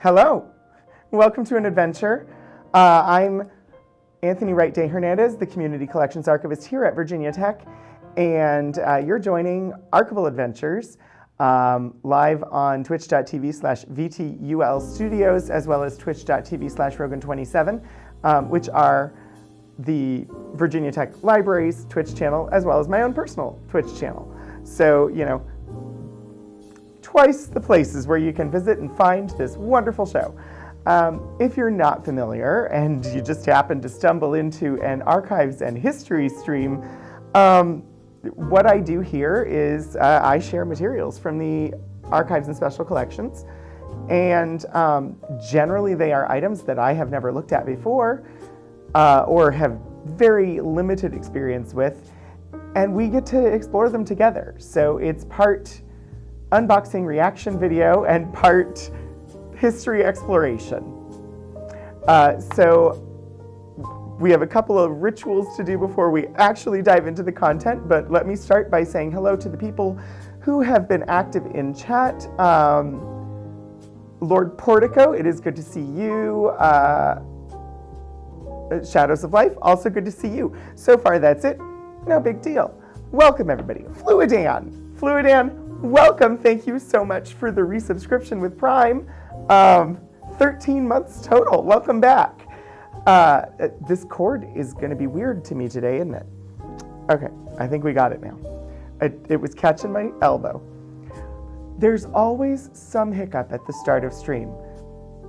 Hello, welcome to an adventure. I'm Anthony Wright Day Hernandez, the Community Collections Archivist here at Virginia Tech, and you're joining Archival Adventures live on twitch.tv/VTUL Studios, as well as twitch.tv/Rogan27, which are the Virginia Tech Library's Twitch channel, as well as my own personal Twitch channel. So, you know, twice the places where you can visit and find this wonderful show. If you're not familiar and you just happen to stumble into an archives and history stream, what I do here is I share materials from the archives and special collections, and generally they are items that I have never looked at before or have very limited experience with, and we get to explore them together. So it's part unboxing reaction video and part history exploration. So we have a couple of rituals to do before we actually dive into the content, but let me start by saying hello to the people who have been active in chat. Lord Portico, it is good to see you. Shadows of Life, also good to see you. So far, that's it. No big deal. Welcome, everybody. Fluidan, welcome. Thank you so much for the resubscription with Prime. 13 months total. Welcome back. This cord is going to be weird to me today, isn't it? Okay, I think we got it now. It was catching my elbow. There's always some hiccup at the start of stream.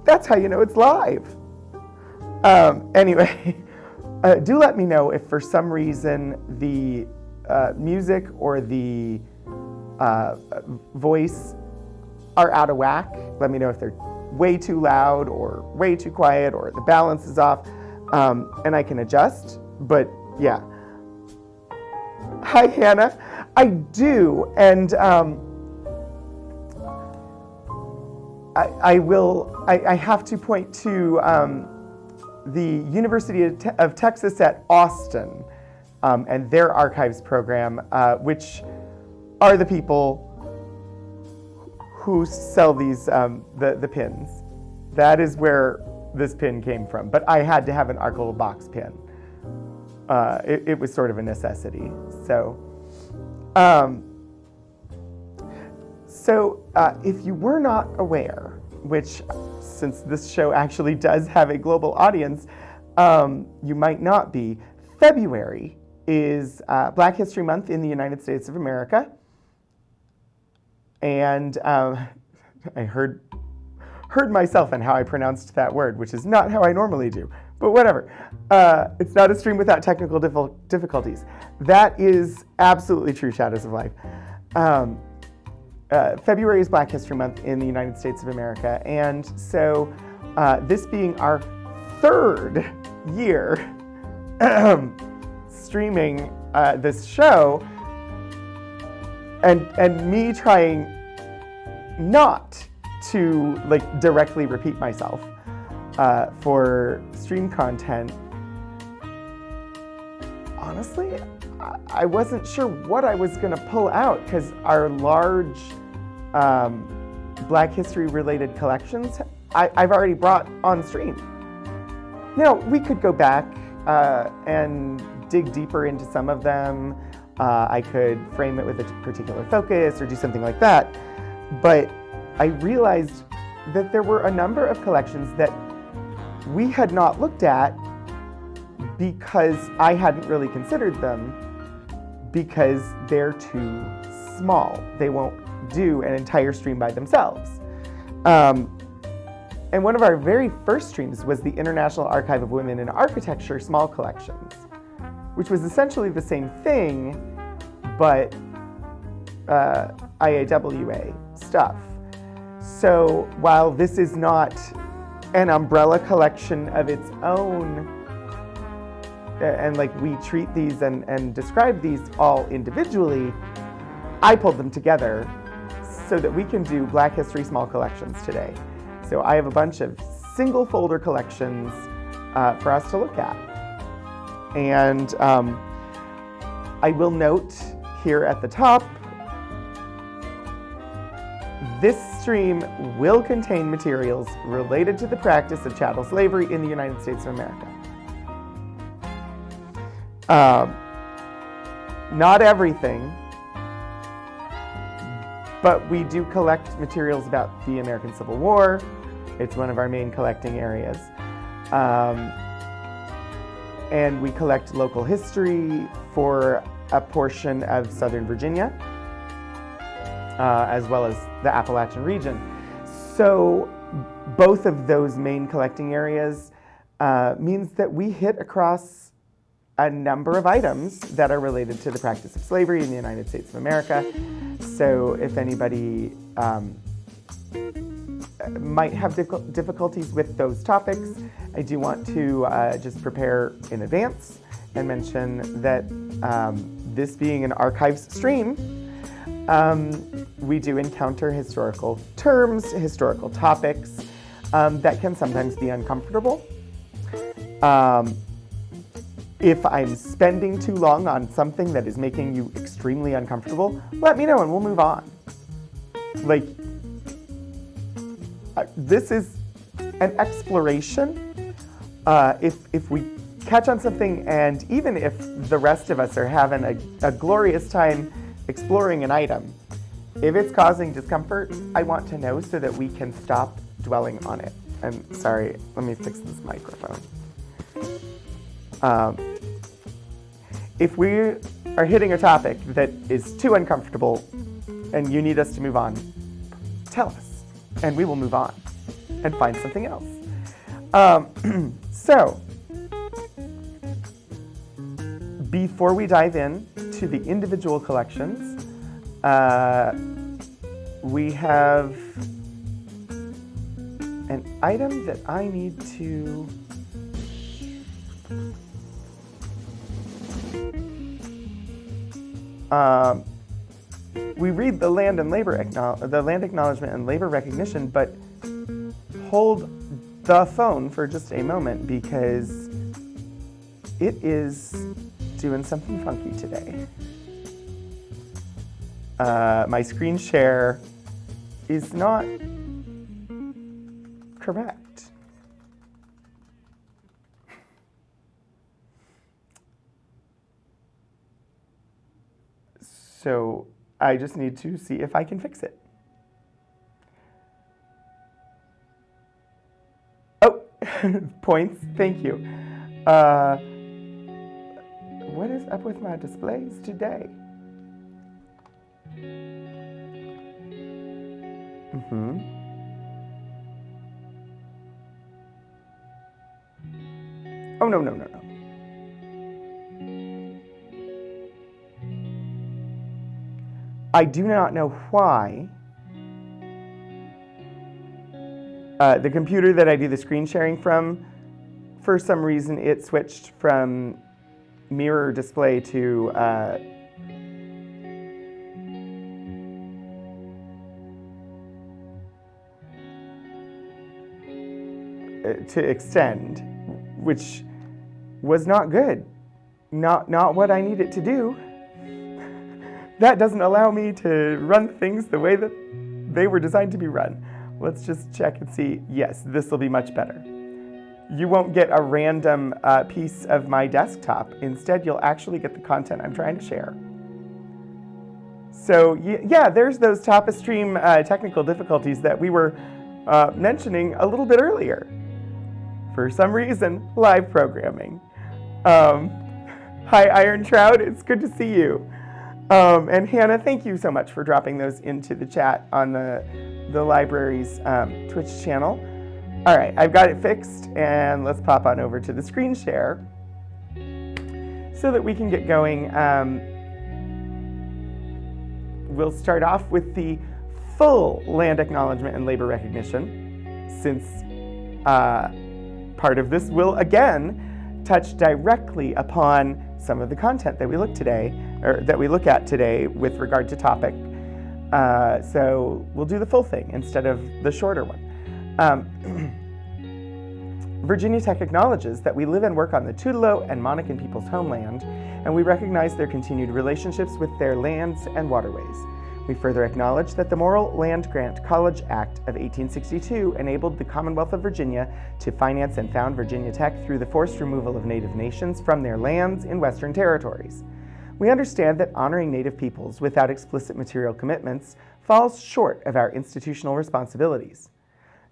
That's how you know it's live. Anyway, do let me know if for some reason the music or the voice are out of whack. Let me know if they're way too loud or way too quiet or the balance is off, and I can adjust. But yeah. Hi, Hannah. I do, and I have to point to the University of Texas at Austin and their archives program, which are the people who sell these the pins. That is where this pin came from. But I had to have an Archival box pin. It was sort of a necessity. So, if you were not aware, which since this show actually does have a global audience, you might not be, February is Black History Month in the United States of America. And I heard myself and how I pronounced that word, which is not how I normally do, but whatever. It's not a stream without technical difficulties. That is absolutely true, Shadows of Life. February is Black History Month in the United States of America, and so this being our third year streaming this show, and me trying not to directly repeat myself for stream content, honestly, I wasn't sure what I was going to pull out because our large Black history related collections I've already brought on stream. Now, we could go back and dig deeper into some of them. I could frame it with a particular focus or do something like that. But I realized that there were a number of collections that we had not looked at because I hadn't really considered them because they're too small. They won't do an entire stream by themselves. And one of our very first streams was the International Archive of Women in Architecture Small Collections, which was essentially the same thing, but IAWA stuff. So while this is not an umbrella collection of its own, and we treat these and describe these all individually, I pulled them together so that we can do Black History Small Collections today. So I have a bunch of single folder collections for us to look at. And I will note here at the top, this stream will contain materials related to the practice of chattel slavery in the United States of America. Not everything, but we do collect materials about the American Civil War. It's one of our main collecting areas. And we collect local history for a portion of Southern Virginia, as well as the Appalachian region. So both of those main collecting areas means that we hit across a number of items that are related to the practice of slavery in the United States of America. So if anybody might have difficulties with those topics, I do want to just prepare in advance and mention that this being an archives stream, we do encounter historical terms, historical topics that can sometimes be uncomfortable. If I'm spending too long on something that is making you extremely uncomfortable, let me know and we'll move on. This is an exploration. If we catch on something, and even if the rest of us are having a glorious time exploring an item, if it's causing discomfort, I want to know so that we can stop dwelling on it. I'm sorry, let me fix this microphone. If we are hitting a topic that is too uncomfortable and you need us to move on, tell us, and we will move on. and find something else. So, before we dive in to the individual collections, we have an item that I need to we read the land acknowledgement and labor recognition, but hold the phone for just a moment because it is doing something funky today. My screen share is not correct. So I just need to see if I can fix it. Oh, points, thank you. What is up with my displays today? Oh, no. I do not know why the computer that I do the screen sharing from, for some reason it switched from mirror display to extend, which was not good. Not what I need it to do. That doesn't allow me to run things the way that they were designed to be run. Let's just check and see. Yes, this will be much better. You won't get a random piece of my desktop. Instead, you'll actually get the content I'm trying to share. So yeah, there's those Tapestream technical difficulties that we were mentioning a little bit earlier. For some reason, live programming. Hi, Iron Trout, it's good to see you. And Hannah, thank you so much for dropping those into the chat on the library's Twitch channel. All right, I've got it fixed, and let's pop on over to the screen share so that we can get going. We'll start off with the full land acknowledgement and labor recognition, since part of this will again touch directly upon some of the content that we look at today with regard to topic. So we'll do the full thing instead of the shorter one. Virginia Tech acknowledges that we live and work on the Tutelo and Monacan people's homeland, and we recognize their continued relationships with their lands and waterways. We further acknowledge that the Morrill Land Grant College Act of 1862 enabled the Commonwealth of Virginia to finance and found Virginia Tech through the forced removal of Native nations from their lands in Western territories. We understand that honoring Native peoples without explicit material commitments falls short of our institutional responsibilities.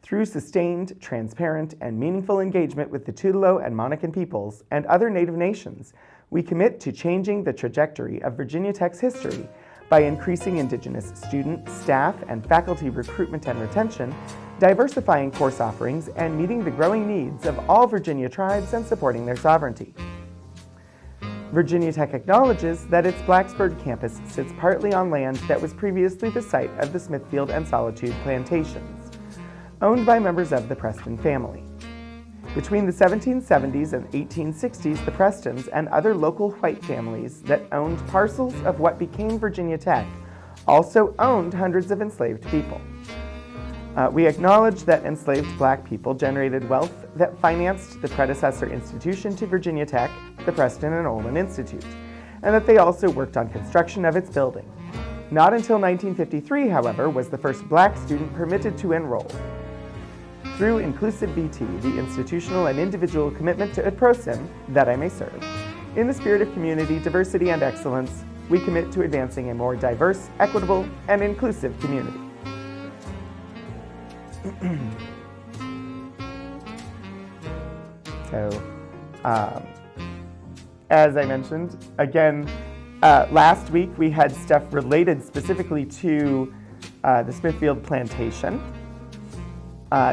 Through sustained, transparent, and meaningful engagement with the Tutelo and Monacan peoples and other Native nations, we commit to changing the trajectory of Virginia Tech's history by increasing Indigenous student, staff, and faculty recruitment and retention, diversifying course offerings, and meeting the growing needs of all Virginia tribes and supporting their sovereignty. Virginia Tech acknowledges that its Blacksburg campus sits partly on land that was previously the site of the Smithfield and Solitude plantations, owned by members of the Preston family. Between the 1770s and 1860s, the Prestons and other local white families that owned parcels of what became Virginia Tech also owned hundreds of enslaved people. We acknowledge that enslaved Black people generated wealth that financed the predecessor institution to Virginia Tech, the Preston and Olin Institute, and that they also worked on construction of its building. Not until 1953, however, was the first Black student permitted to enroll. Through Inclusive VT, the institutional and individual commitment to UTPROSIM, that I may serve, in the spirit of community, diversity, and excellence, we commit to advancing a more diverse, equitable, and inclusive community. So, as I mentioned, again, last week we had stuff related specifically to the Smithfield plantation.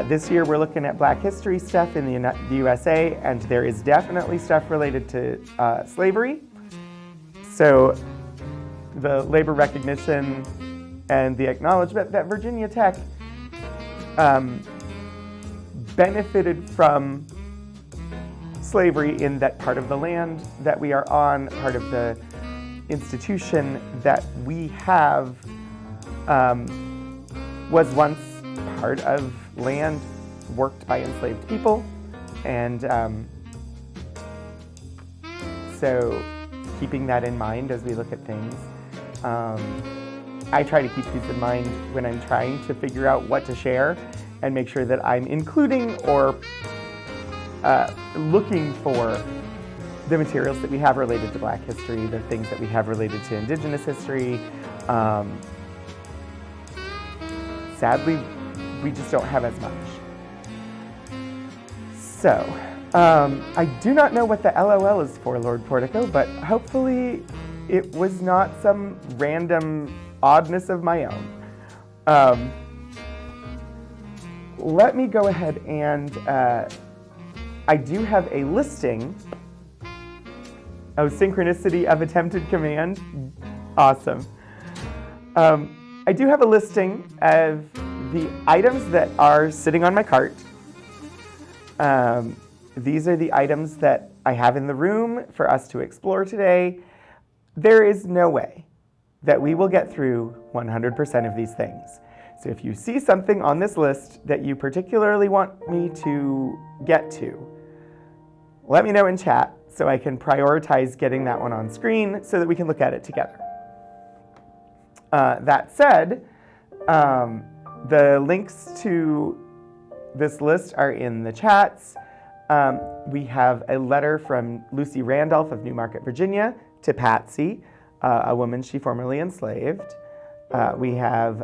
This year we're looking at Black history stuff in the USA, and there is definitely stuff related to slavery. So the labor recognition and the acknowledgement that Virginia Tech benefited from slavery in that part of the land that we are on, part of the institution that we have, was once part of land worked by enslaved people. And so keeping that in mind as we look at things, I try to keep these in mind when I'm trying to figure out what to share and make sure that I'm including or looking for the materials that we have related to Black history, the things that we have related to Indigenous history. Sadly, we just don't have as much. So, I do not know what the LOL is for, Lord Portico, but hopefully it was not some random oddness of my own. Let me go ahead and I do have a listing of synchronicity of attempted command. Awesome. I do have a listing of the items that are sitting on my cart. These are the items that I have in the room for us to explore today. There is no way that we will get through 100% of these things. So if you see something on this list that you particularly want me to get to, let me know in chat so I can prioritize getting that one on screen so that we can look at it together. That said, the links to this list are in the chats. We have a letter from Lucy Randolph of Newmarket, Virginia, to Patsy, a woman she formerly enslaved. We have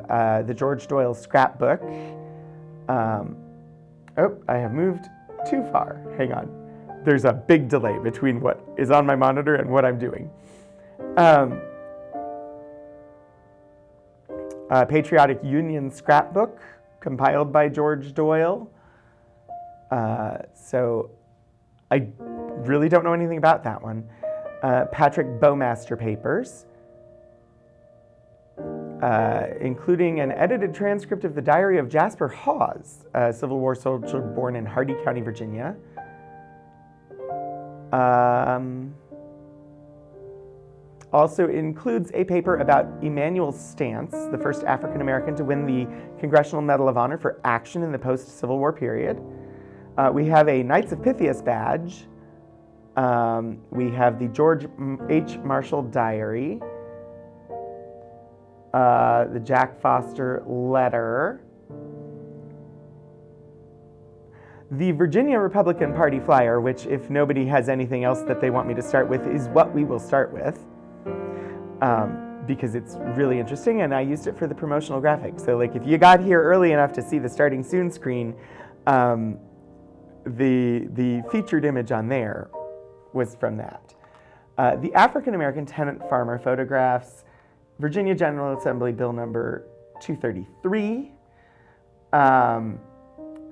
the George Doyle scrapbook. Oh, I have moved too far. Hang on. There's a big delay between what is on my monitor and what I'm doing. Patriotic Union scrapbook, compiled by George Doyle. So I really don't know anything about that one. Patrick Bowmaster papers, including an edited transcript of the diary of Jasper Hawes, a Civil War soldier born in Hardy County, Virginia. Also includes a paper about Emanuel Stance, the first African American to win the Congressional Medal of Honor for action in the post-Civil War period. We have a Knights of Pythias badge. We have the George H. Marshall diary, the Jack Foster letter, the Virginia Republican Party flyer, which if nobody has anything else that they want me to start with, is what we will start with. Because it's really interesting, and I used it for the promotional graphics. So like if you got here early enough to see the starting soon screen, the featured image on there was from that. The African American tenant farmer photographs, Virginia General Assembly Bill number 233,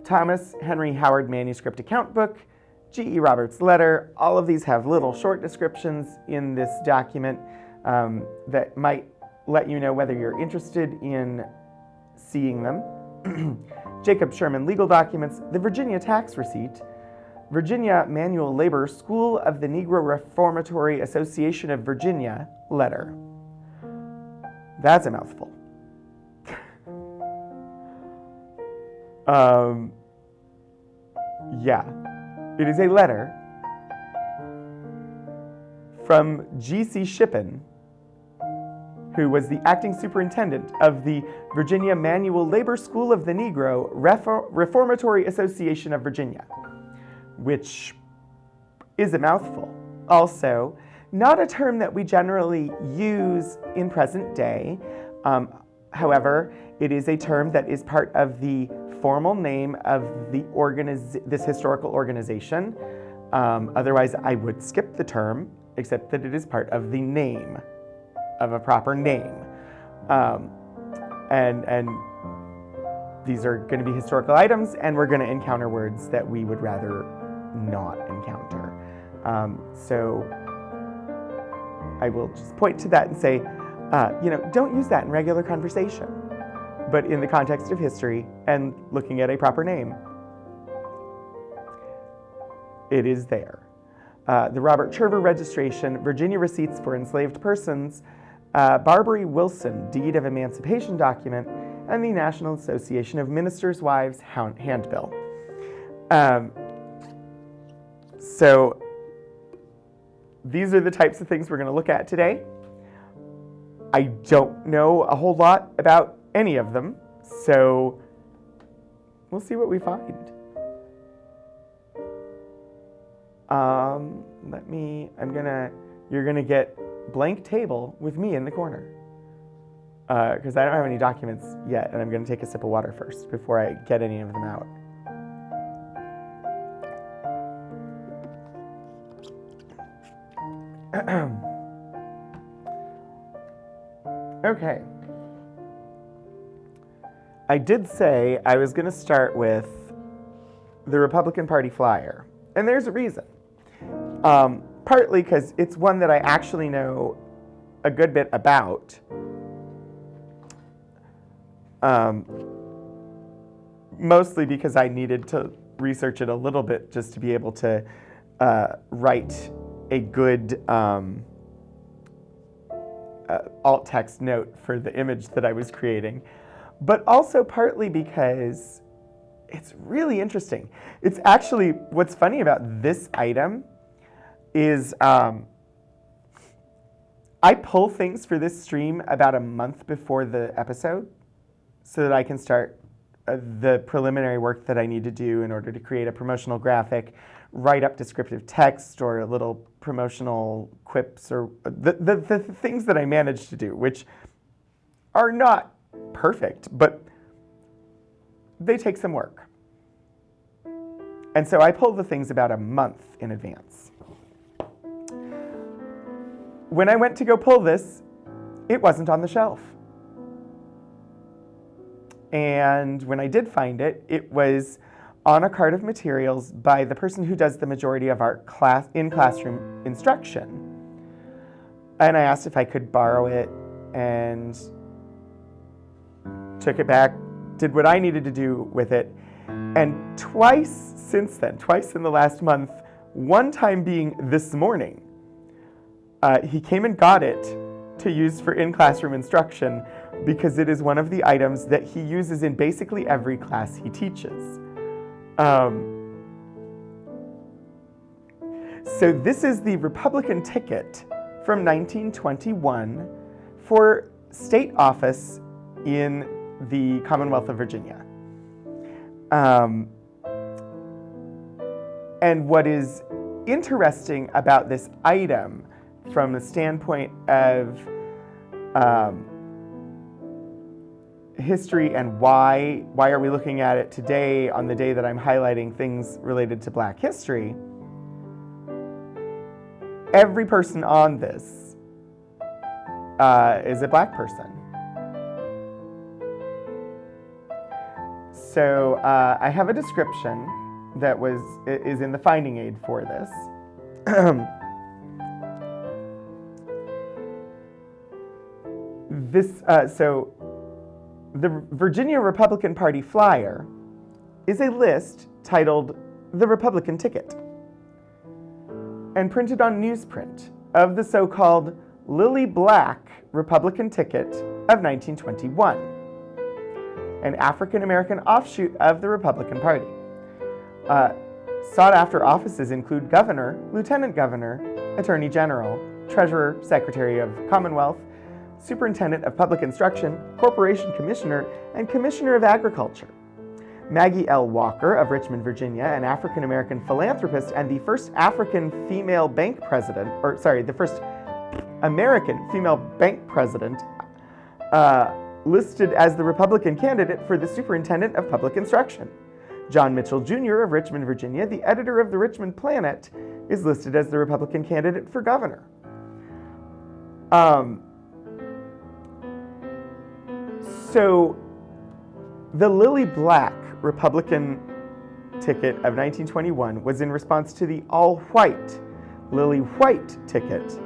Thomas Henry Howard manuscript account book, G.E. Roberts letter. All of these have little short descriptions in this document that might let you know whether you're interested in seeing them. Jacob Sherman legal documents, the Virginia tax receipt, Virginia Manual Labor School of the Negro Reformatory Association of Virginia letter. That's a mouthful. Yeah, it is a letter from G.C. Shippen, who was the acting superintendent of the Virginia Manual Labor School of the Negro Reformatory Association of Virginia, which is a mouthful. Also, not a term that we generally use in present day. However, it is a term that is part of the formal name of the this historical organization. Otherwise, I would skip the term, except that it is part of the name of a proper name. And these are going to be historical items, and we're going to encounter words that we would rather not encounter. So I will just point to that and say, don't use that in regular conversation, but in the context of history and looking at a proper name, it is there. The Robert Chirver registration, Virginia receipts for enslaved persons, Barbary Wilson deed of emancipation document, and the National Association of Ministers' Wives Handbill. So these are the types of things we're going to look at today. I don't know a whole lot about any of them, so we'll see what we find. You're gonna get blank table with me in the corner, because I don't have any documents yet, and I'm gonna take a sip of water first before I get any of them out. Okay. I did say I was gonna start with the Republican Party flyer, and there's a reason. Partly because it's one that I actually know a good bit about. Mostly because I needed to research it a little bit just to be able to write a good alt text note for the image that I was creating. But also partly because it's really interesting. It's actually, what's funny about this item is I pull things for this stream about a month before the episode so that I can start the preliminary work that I need to do in order to create a promotional graphic, write up descriptive text or little promotional quips or the things that I managed to do, which are not perfect, but they take some work. And so I pull the things about a month in advance. When I went to go pull this, it wasn't on the shelf. And when I did find it, it was on a cart of materials by the person who does the majority of our in-classroom instruction. And I asked if I could borrow it and took it back, did what I needed to do with it. And twice since then, twice in the last month, one time being this morning, he came and got it to use for in-classroom instruction because it is one of the items that he uses in basically every class he teaches. So this is the Republican ticket from 1921 for state office in the Commonwealth of Virginia. And what is interesting about this item from the standpoint of history and why are we looking at it today on the day that I'm highlighting things related to Black history, every person on this is a Black person. So I have a description that is in the finding aid for this. So the Virginia Republican Party flyer is a list titled The Republican Ticket and printed on newsprint of the so-called Lily Black Republican Ticket of 1921, an African-American offshoot of the Republican Party. Sought-after offices include governor, lieutenant governor, attorney general, treasurer, secretary of Commonwealth, superintendent of public instruction, corporation commissioner, and commissioner of agriculture. Maggie L. Walker of Richmond, Virginia, an African-American philanthropist and the first African female bank president, the first American female bank president, listed as the Republican candidate for the superintendent of public instruction. John Mitchell Jr. of Richmond, Virginia, the editor of the Richmond Planet, is listed as the Republican candidate for governor. So The Lily Black Republican ticket of 1921 was in response to the all-white Lily White ticket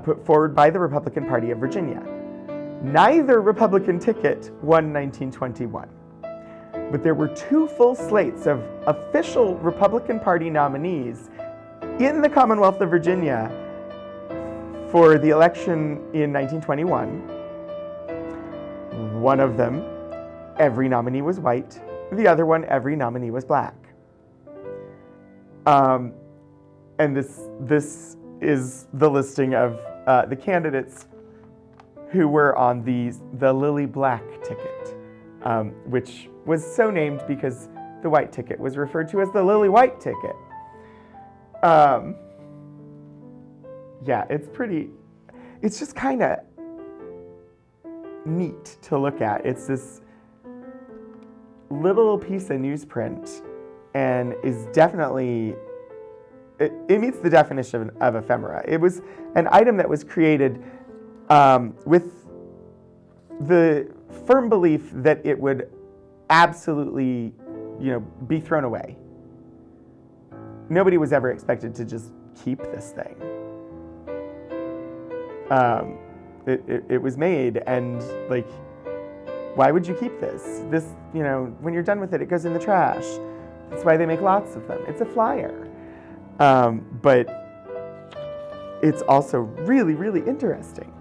put forward by the Republican Party of Virginia. Neither Republican ticket won 1921, but there were two full slates of official Republican Party nominees in the Commonwealth of Virginia for the election in 1921. One of them, every nominee was white. The other one, every nominee was black. And this is the listing of the candidates who were on the Lily Black ticket, which was so named because the white ticket was referred to as the Lily White ticket. Yeah, it's just kind of neat to look at. It's this little piece of newsprint and is definitely, it meets the definition of ephemera. It was an item that was created with the firm belief that it would absolutely, be thrown away. Nobody was ever expected to just keep this thing. It was made, and why would you keep this? This, when you're done with it, it goes in the trash. That's why they make lots of them. It's a flyer. But it's also really, really interesting.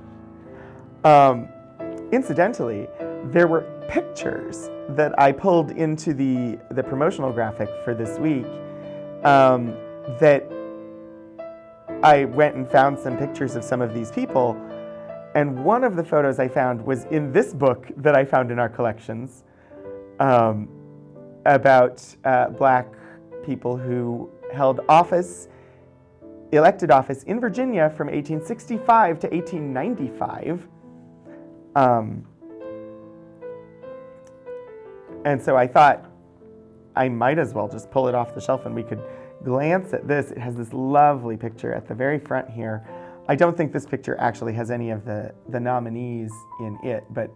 Incidentally, there were pictures that I pulled into the promotional graphic for this week that I went and found some pictures of some of these people. And one of the photos I found was in this book that I found in our collections about black people who held elected office in Virginia from 1865 to 1895. And so I thought I might as well just pull it off the shelf and we could glance at this. It has this lovely picture at the very front here. I don't think this picture actually has any of the nominees in it, but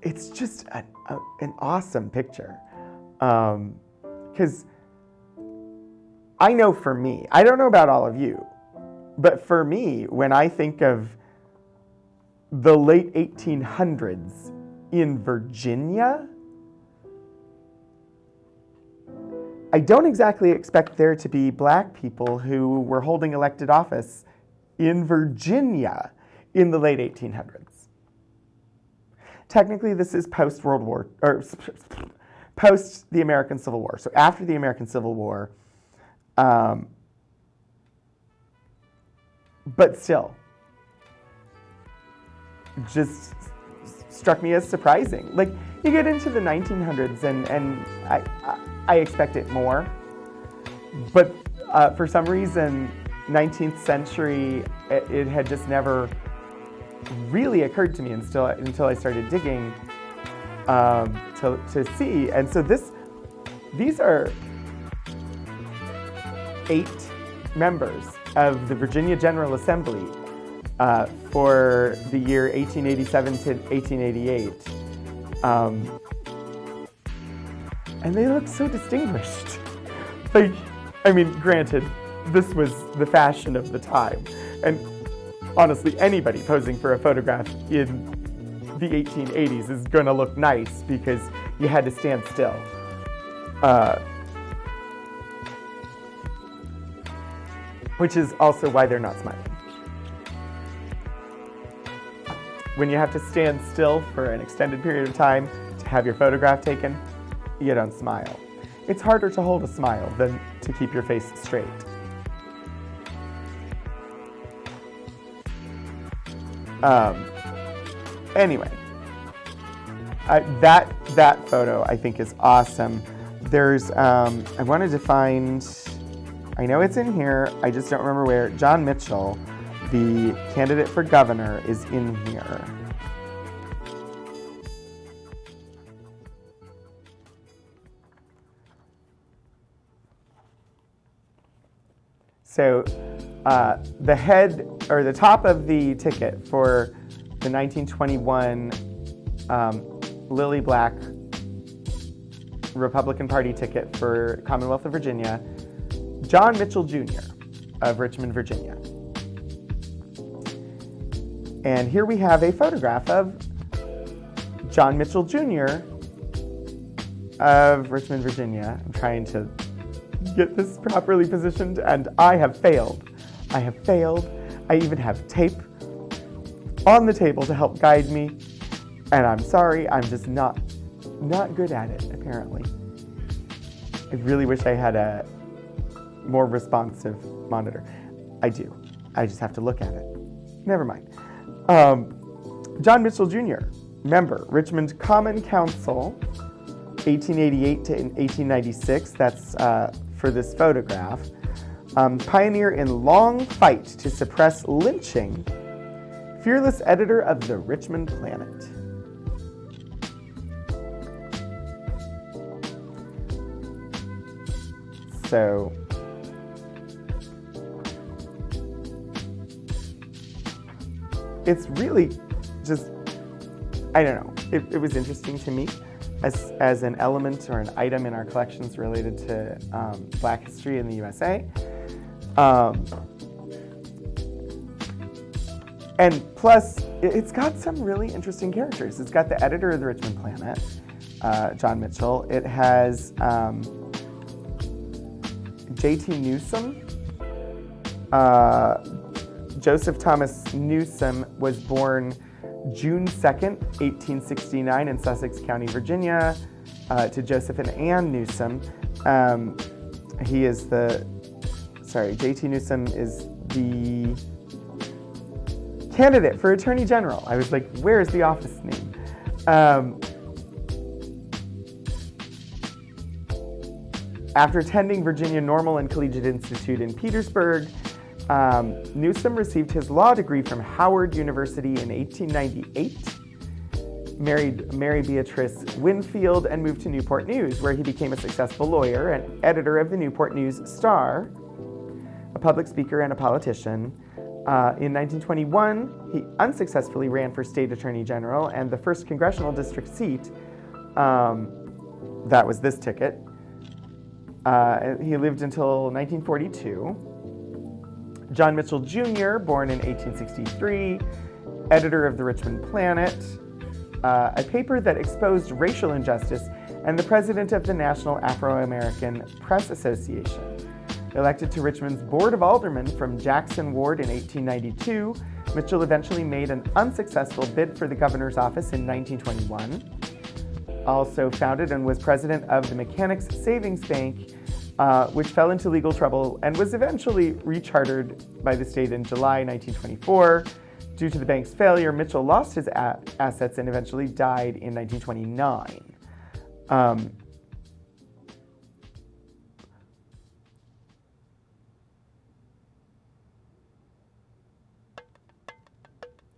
it's just an awesome picture. Because I know for me, I don't know about all of you, but for me, when I think of the late 1800s in Virginia, I don't exactly expect there to be black people who were holding elected office in Virginia in the late 1800s. Technically, this is post-World War, or post the American Civil War. So after the American Civil War, but still, just struck me as surprising. You get into the 1900s and I expect it more, but for some reason, 19th century, it had just never really occurred to me until I started digging to see. And so these are 8 members of the Virginia General Assembly for the year 1887 to 1888. And they look so distinguished. Granted, this was the fashion of the time. And honestly, anybody posing for a photograph in the 1880s is going to look nice because you had to stand still. Which is also why they're not smiling. When you have to stand still for an extended period of time to have your photograph taken, you don't smile. It's harder to hold a smile than to keep your face straight. Anyway, that photo I think is awesome. There's, I wanted to find, I know it's in here, I just don't remember where. John Mitchell, the candidate for governor, is in here. So the head, or the top of the ticket for the 1921 Lily Black Republican Party ticket for Commonwealth of Virginia, John Mitchell Jr. of Richmond, Virginia. And here we have a photograph of John Mitchell Jr. of Richmond, Virginia. I'm trying to get this properly positioned, and I have failed. I even have tape on the table to help guide me, and I'm sorry, I'm just not good at it, apparently. I really wish I had a more responsive monitor. I do. I just have to look at it. Never mind. John Mitchell Jr., member, Richmond Common Council, 1888 to 1896. That's for this photograph. Pioneer in long fight to suppress lynching. Fearless editor of the Richmond Planet. So, it's really just, I don't know, it was interesting to me as an element or an item in our collections related to Black history in the USA. And plus, it's got some really interesting characters. It's got the editor of the Richmond Planet, John Mitchell. It has J.T. Newsom. Joseph Thomas Newsom was born June 2nd, 1869 in Sussex County, Virginia, to Joseph and Ann Newsom. He is J.T. Newsom is the candidate for Attorney General. I was like, where is the office name? After attending Virginia Normal and Collegiate Institute in Petersburg, Newsom received his law degree from Howard University in 1898, married Mary Beatrice Winfield, and moved to Newport News, where he became a successful lawyer and editor of the Newport News Star, a public speaker and a politician. In 1921, he unsuccessfully ran for state attorney general, and the first congressional district seat, that was this ticket. He lived until 1942. John Mitchell Jr., born in 1863, editor of the Richmond Planet, a paper that exposed racial injustice, and the president of the National Afro-American Press Association. Elected to Richmond's Board of Aldermen from Jackson Ward in 1892, Mitchell eventually made an unsuccessful bid for the governor's office in 1921. Also founded and was president of the Mechanics Savings Bank, which fell into legal trouble and was eventually rechartered by the state in July 1924. Due to the bank's failure, Mitchell lost his assets and eventually died in 1929.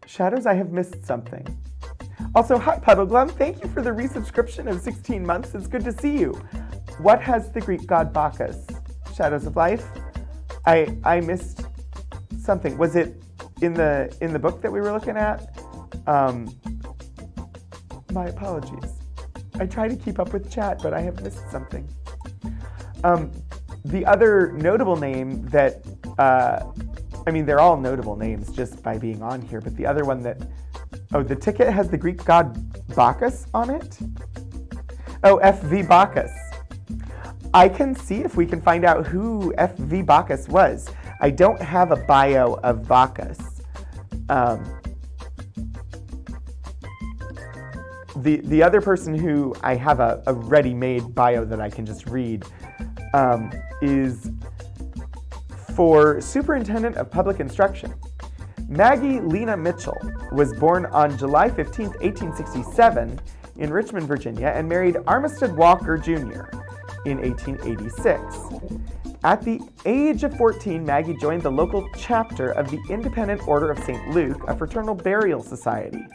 Shadows, I have missed something. Also, Hot Puddle Glum, thank you for the resubscription of 16 months. It's good to see you. What has the Greek god Bacchus? Shadows of Life? I missed something. Was it in the book that we were looking at? My apologies. I try to keep up with chat, but I have missed something. The other notable name that, they're all notable names just by being on here, but the other one that, the ticket has the Greek god Bacchus on it? Oh, F.V. Bacchus. I can see if we can find out who F.V. Bacchus was. I don't have a bio of Bacchus. The other person who I have a ready-made bio that I can just read is for Superintendent of Public Instruction. Maggie Lena Mitchell was born on July 15, 1867 in Richmond, Virginia, and married Armistead Walker Jr. in 1886. At the age of 14, Maggie joined the local chapter of the Independent Order of St. Luke, a fraternal burial society.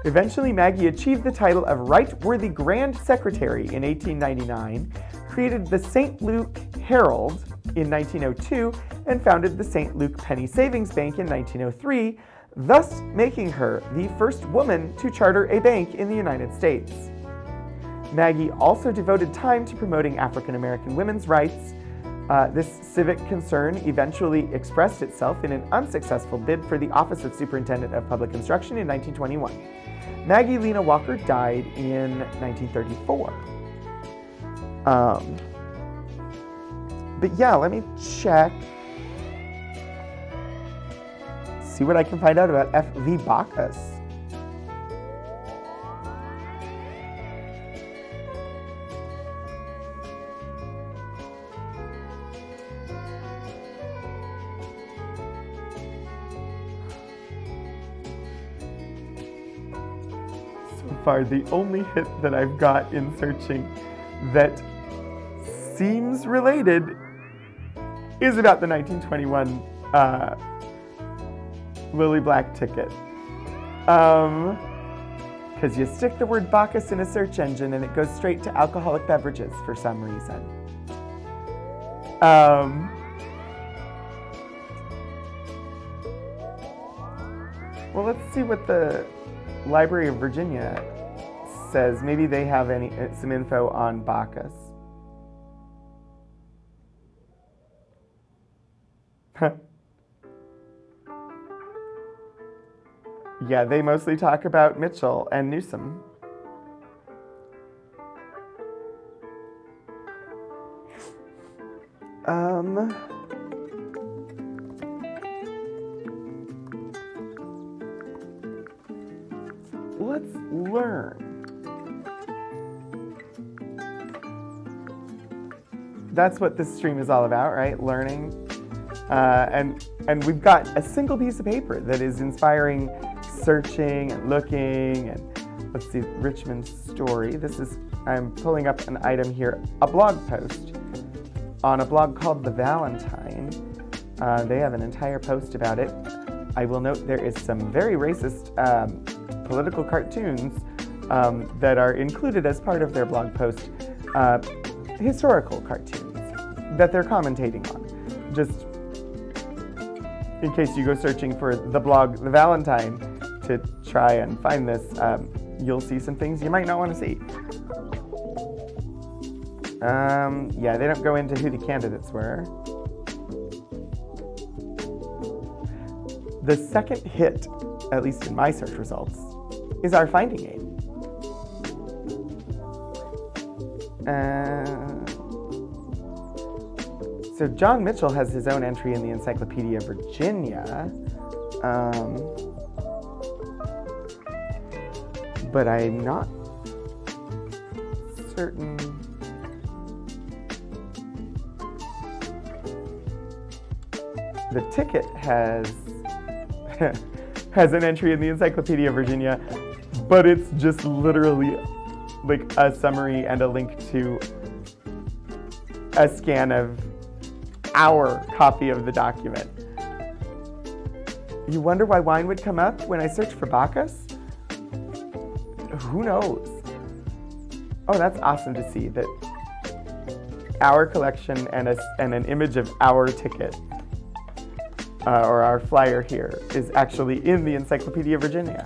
Eventually, Maggie achieved the title of Right Worthy Grand Secretary in 1899, created the St. Luke Herald in 1902, and founded the St. Luke Penny Savings Bank in 1903, thus making her the first woman to charter a bank in the United States. Maggie also devoted time to promoting African American women's rights. This civic concern eventually expressed itself in an unsuccessful bid for the office of Superintendent of Public Instruction in 1921. Maggie Lena Walker died in 1934. But yeah, let me check. See what I can find out about F.V. Bacchus. Far, the only hit that I've got in searching that seems related is about the 1921 Lily Black ticket. Because you stick the word Bacchus in a search engine and it goes straight to alcoholic beverages for some reason. Well, let's see what the Library of Virginia says. Maybe they have some info on Bacchus. Yeah, they mostly talk about Mitchell and Newsom. Let's learn. That's what this stream is all about, right? Learning. And we've got a single piece of paper that is inspiring searching and looking. And let's see, Richmond story. I'm pulling up an item here, a blog post on a blog called The Valentine. They have an entire post about it. I will note there is some very racist political cartoons that are included as part of their blog post, historical cartoons that they're commentating on. Just in case you go searching for the blog The Valentine to try and find this, you'll see some things you might not want to see. Yeah, they don't go into who the candidates were. The second hit, at least in my search results, is our finding aid. So John Mitchell has his own entry in the Encyclopedia Virginia, but I'm not certain. The ticket has an entry in the Encyclopedia Virginia, but it's just literally like a summary and a link to a scan of our copy of the document. You wonder why wine would come up when I search for Bacchus? Who knows? Oh, that's awesome to see that our collection and an image of our ticket or our flyer here is actually in the Encyclopedia Virginia.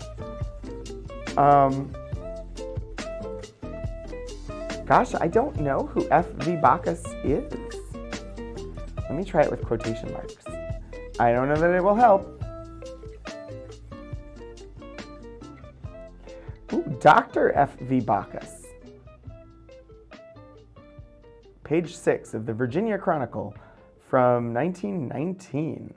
Gosh, I don't know who F.V. Bacchus is. Let me try it with quotation marks. I don't know that it will help. Ooh, Dr. F.V. Bacchus. Page 6 of the Virginia Chronicle from 1919.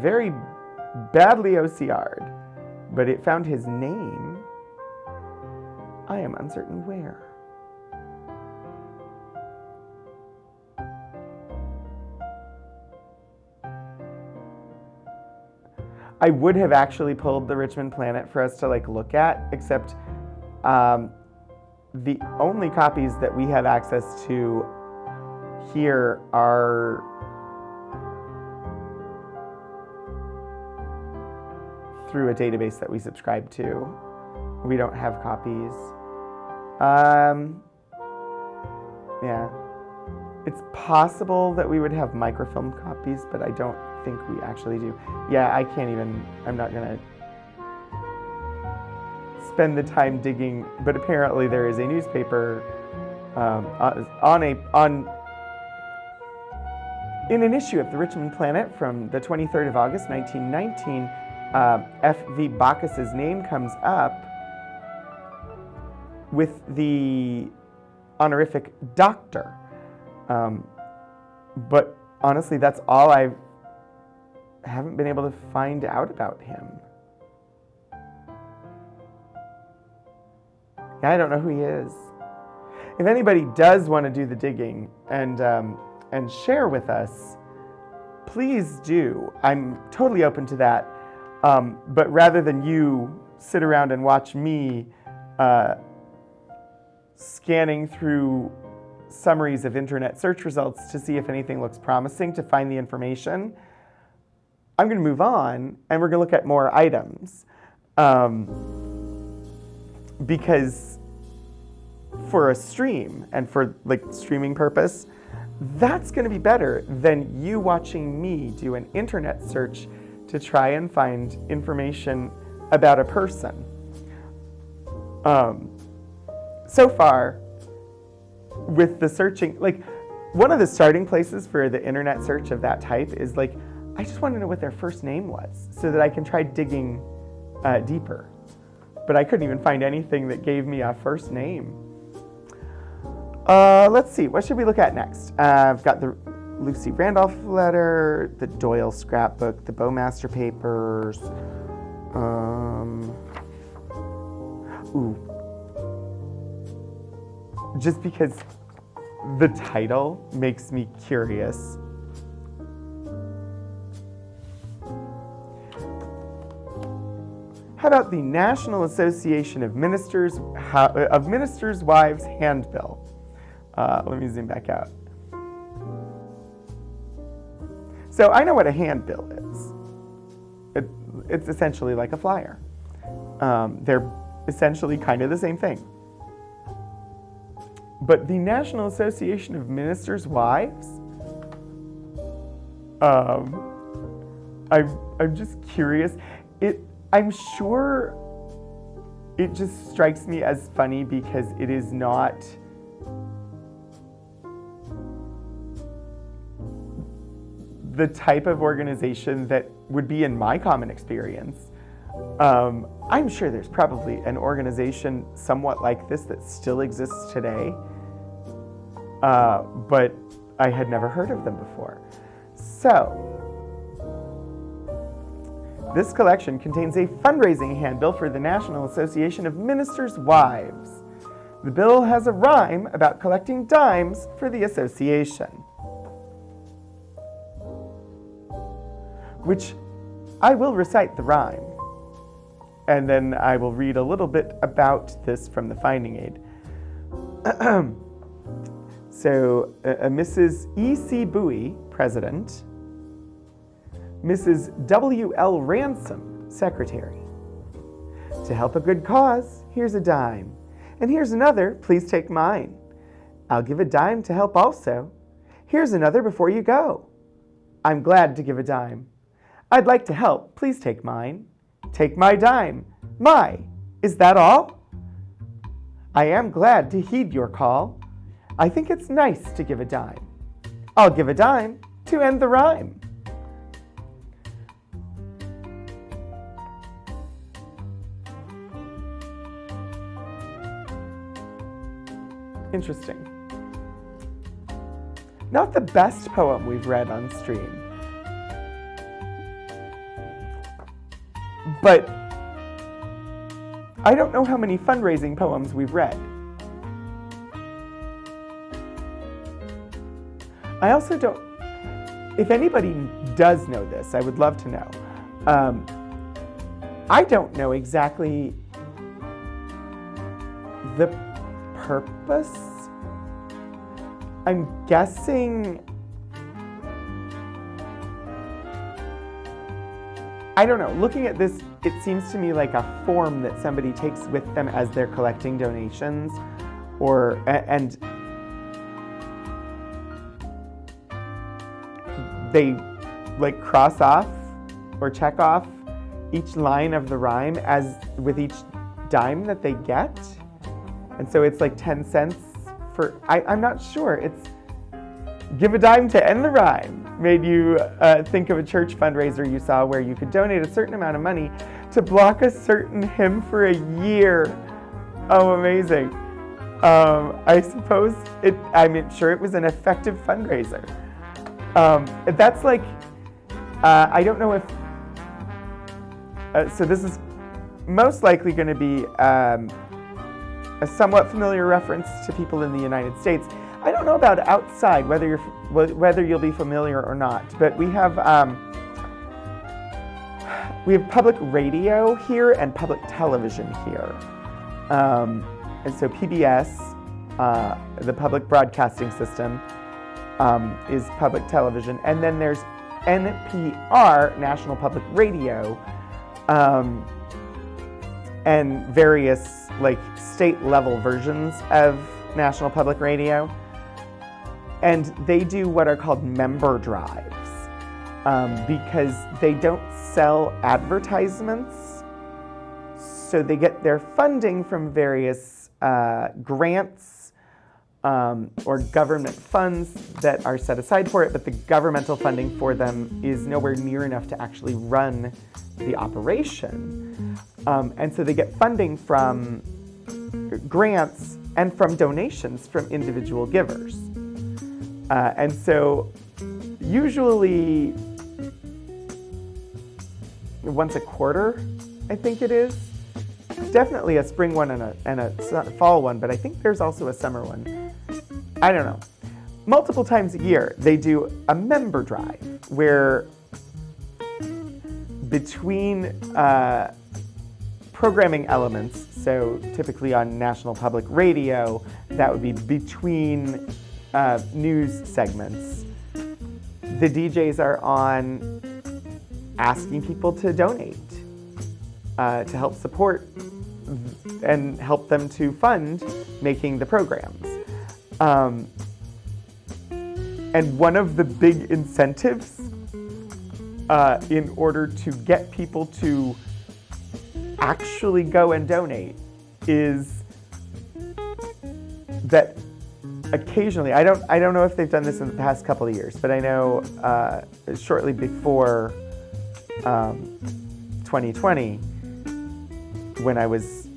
Very badly OCR'd, but it found his name. I am uncertain where. I would have actually pulled the Richmond Planet for us to look at, except the only copies that we have access to here are through a database that we subscribe to. We don't have copies. Yeah, It's possible that we would have microfilm copies, but I don't think we actually do. Yeah, I'm not gonna spend the time digging, but apparently there is a newspaper in an issue of the Richmond Planet from the 23rd of August, 1919, F.V. Bacchus's name comes up with the honorific doctor. But honestly, that's all I haven't been able to find out about him. Yeah, I don't know who he is. If anybody does want to do the digging and share with us, please do. I'm totally open to that. But rather than you sit around and watch me scanning through summaries of internet search results to see if anything looks promising to find the information, I'm going to move on and we're going to look at more items. Because for a stream and for like streaming purpose, that's going to be better than you watching me do an internet search to try and find information about a person. So far, with the searching, like one of the starting places for the internet search of that type is like, I just want to know what their first name was so that I can try digging deeper. But I couldn't even find anything that gave me a first name. Let's see, what should we look at next? I've got the Lucy Randolph letter, the Doyle scrapbook, the Bowmaster papers. Just because the title makes me curious. How about the National Association of Ministers' Wives Handbill? Let me zoom back out. So I know what a handbill is. It's essentially like a flyer. They're essentially kind of the same thing. But the National Association of Ministers' Wives? I'm just curious. I'm sure it just strikes me as funny because it is not the type of organization that would be in my common experience. I'm sure there's probably an organization somewhat like this that still exists today, but I had never heard of them before. So, this collection contains a fundraising handbill for the National Association of Ministers' Wives. The bill has a rhyme about collecting dimes for the association, which I will recite the rhyme, and then I will read a little bit about this from the finding aid. So, Mrs. E.C. Bowie, President. Mrs. W.L. Ransom, Secretary. To help a good cause, here's a dime. And here's another, please take mine. I'll give a dime to help also. Here's another before you go. I'm glad to give a dime. I'd like to help, please take mine. Take my dime. My, is that all? I am glad to heed your call. I think it's nice to give a dime. I'll give a dime to end the rhyme. Interesting. Not the best poem we've read on stream, but I don't know how many fundraising poems we've read. I also don't, if anybody does know this, I would love to know. I don't know exactly the purpose. I'm guessing, I don't know, looking at this, it seems to me like a form that somebody takes with them as they're collecting donations, and they like cross off or check off each line of the rhyme as with each dime that they get. And so it's like 10 cents for, I'm not sure, it's give a dime to end the rhyme. Made you think of a church fundraiser you saw where you could donate a certain amount of money to block a certain hymn for a year. Oh, amazing. I suppose I'm sure it was an effective fundraiser. That's like, I don't know if, so this is most likely going to be a somewhat familiar reference to people in the United States. I don't know about outside, whether you'll be familiar or not, but we have public radio here and public television here. And so PBS, the public broadcasting system, is public television. And then there's NPR, National Public Radio, and various like state level versions of National Public Radio. And they do what are called member drives, because they don't sell advertisements. So they get their funding from various grants or government funds that are set aside for it, but the governmental funding for them is nowhere near enough to actually run the operation. And so they get funding from grants and from donations from individual givers. And so usually once a quarter, I think it is. Definitely a spring one and a fall one, but I think there's also a summer one. I don't know. Multiple times a year, they do a member drive where between programming elements, so typically on National Public Radio, that would be between news segments, the DJs are on asking people to donate to help support and help them to fund making the programs. And one of the big incentives in order to get people to actually go and donate is that occasionally, I don't know if they've done this in the past couple of years, but I know shortly before 2020, when I was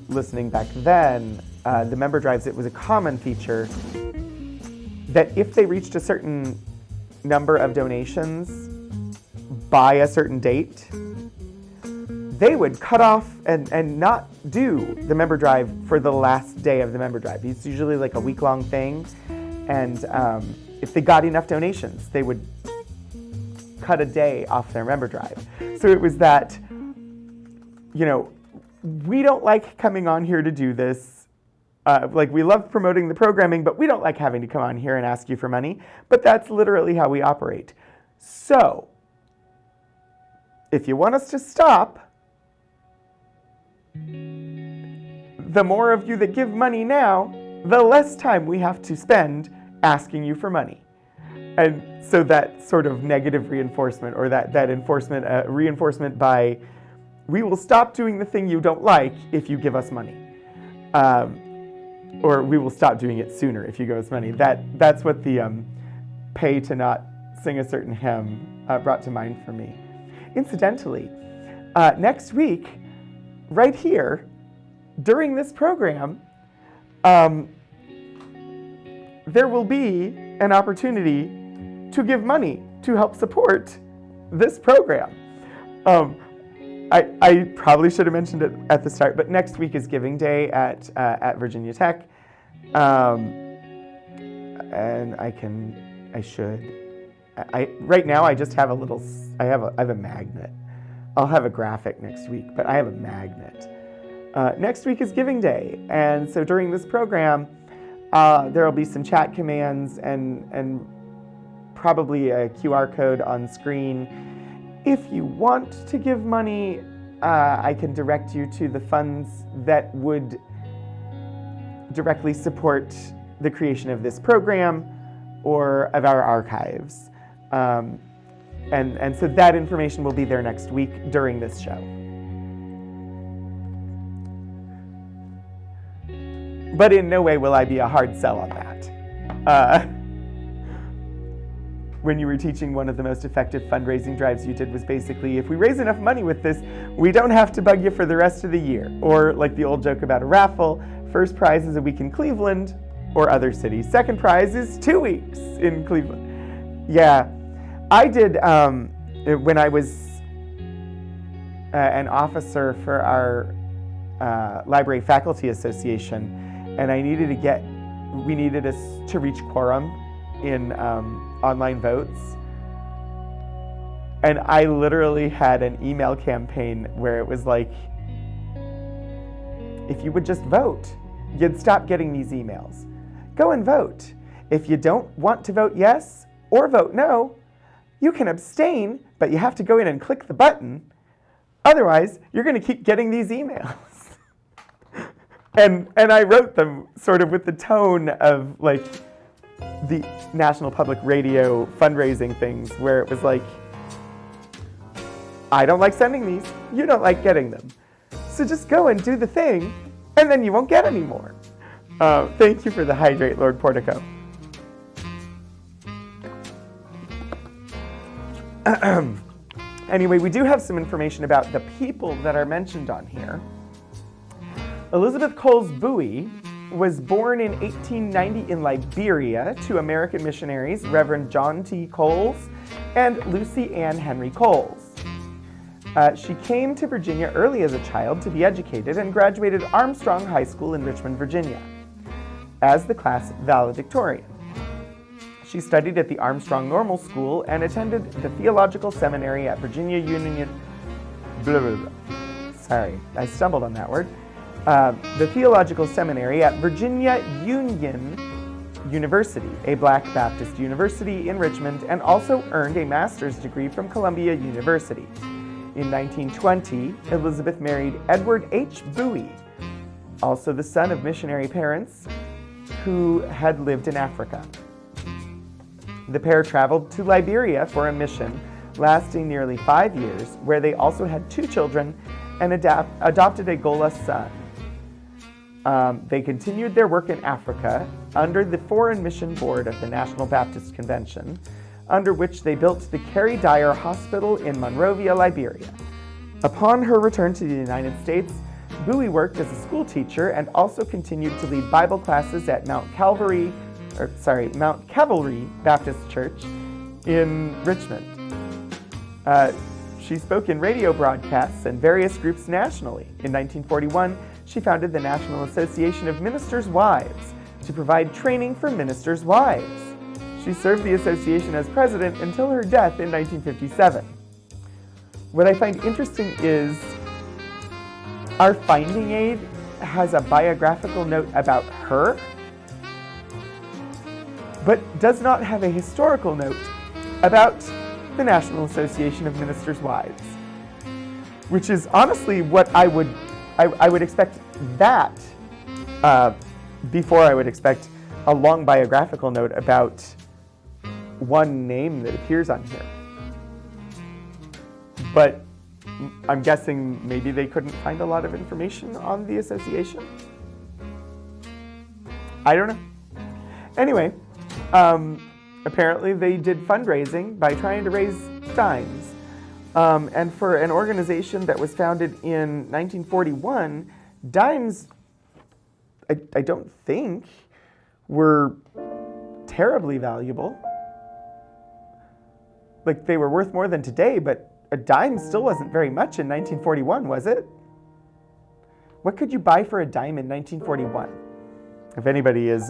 listening back then, the member drives, it was a common feature that if they reached a certain number of donations by a certain date, they would cut off and not do the member drive for the last day of the member drive. It's usually like a week-long thing, and if they got enough donations, they would cut a day off their member drive. So it was that, you know, we don't like coming on here to do this. Like, we love promoting the programming, but we don't like having to come on here and ask you for money. But that's literally how we operate. So, if you want us to stop, the more of you that give money now, the less time we have to spend asking you for money. And so that sort of negative reinforcement, or that enforcement, reinforcement by, we will stop doing the thing you don't like if you give us money. Or we will stop doing it sooner if you give us money. That's what the pay to not sing a certain hymn brought to mind for me. Incidentally, next week, right here, during this program, there will be an opportunity to give money to help support this program. I probably should have mentioned it at the start, but next week is Giving Day at Virginia Tech, and right now I just have I have a magnet. I'll have a graphic next week, but I have a magnet. Next week is Giving Day, and so during this program, there will be some chat commands and probably a QR code on screen. If you want to give money, I can direct you to the funds that would directly support the creation of this program or of our archives. And so that information will be there next week during this show. But in no way will I be a hard sell on that. When you were teaching, one of the most effective fundraising drives you did was basically, if we raise enough money with this, we don't have to bug you for the rest of the year. Or like the old joke about a raffle, first prize is a week in Cleveland or other cities. Second prize is 2 weeks in Cleveland. Yeah, I did, when I was an officer for our Library Faculty Association, and we needed us to reach quorum in online votes. And I literally had an email campaign where it was like, if you would just vote, you'd stop getting these emails. Go and vote. If you don't want to vote yes or vote no, you can abstain, but you have to go in and click the button. Otherwise, you're going to keep getting these emails. And I wrote them sort of with the tone of like the National Public Radio fundraising things, where it was like, I don't like sending these, you don't like getting them. So just go and do the thing, and then you won't get any more. Thank you for the hydrate, Lord Portico. Anyway, we do have some information about the people that are mentioned on here. Elizabeth Coles Bowie was born in 1890 in Liberia to American missionaries Reverend John T. Coles and Lucy Ann Henry Coles. She came to Virginia early as a child to be educated and graduated Armstrong High School in Richmond, Virginia, as the class valedictorian. She studied at the Armstrong Normal School and attended the Theological Seminary at Virginia Union. Sorry, I stumbled on that word. The Theological Seminary at Virginia Union University, a Black Baptist university in Richmond, and also earned a master's degree from Columbia University. In 1920, Elizabeth married Edward H. Bowie, also the son of missionary parents who had lived in Africa. The pair traveled to Liberia for a mission lasting nearly 5 years, where they also had 2 children and adopted a Gola son. They continued their work in Africa under the Foreign Mission Board of the National Baptist Convention, under which they built the Carrie Dyer Hospital in Monrovia, Liberia. Upon her return to the United States, Bowie worked as a school teacher and also continued to lead Bible classes at Mount Calvary Baptist Church in Richmond. She spoke in radio broadcasts and various groups nationally. In 1941, she founded the National Association of Ministers' Wives to provide training for ministers' wives. She served the association as president until her death in 1957. What I find interesting is our finding aid has a biographical note about her, but does not have a historical note about the National Association of Ministers' Wives, which is honestly what I would expect that before I would expect a long biographical note about one name that appears on here. But I'm guessing maybe they couldn't find a lot of information on the association. I don't know. Anyway, apparently they did fundraising by trying to raise dimes. And for an organization that was founded in 1941, dimes, I don't think, were terribly valuable. Like, they were worth more than today, but a dime still wasn't very much in 1941, was it? What could you buy for a dime in 1941? If anybody is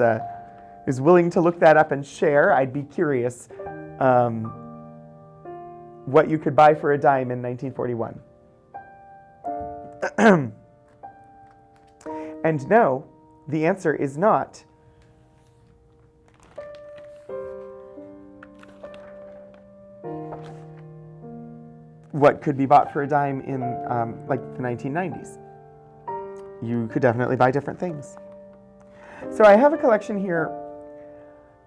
willing to look that up and share, I'd be curious what you could buy for a dime in 1941. And no, the answer is not. What could be bought for a dime in like the 1990s. You could definitely buy different things. So I have a collection here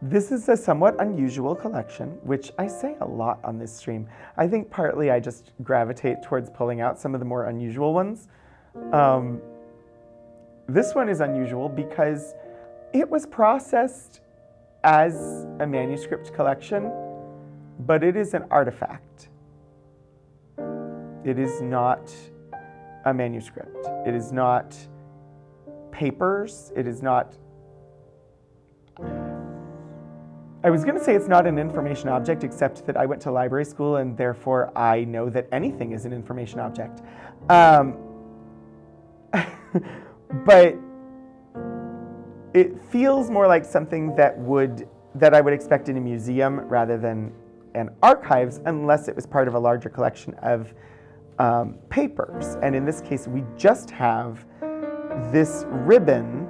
This is a somewhat unusual collection, which I say a lot on this stream. I think partly I just gravitate towards pulling out some of the more unusual ones. This one is unusual because it was processed as a manuscript collection, but it is an artifact. It is not a manuscript. It is not papers. It is not... I was going to say it's not an information object, except that I went to library school and therefore I know that anything is an information object. But it feels more like something that I would expect in a museum rather than an archives, unless it was part of a larger collection of papers. And in this case, we just have this ribbon.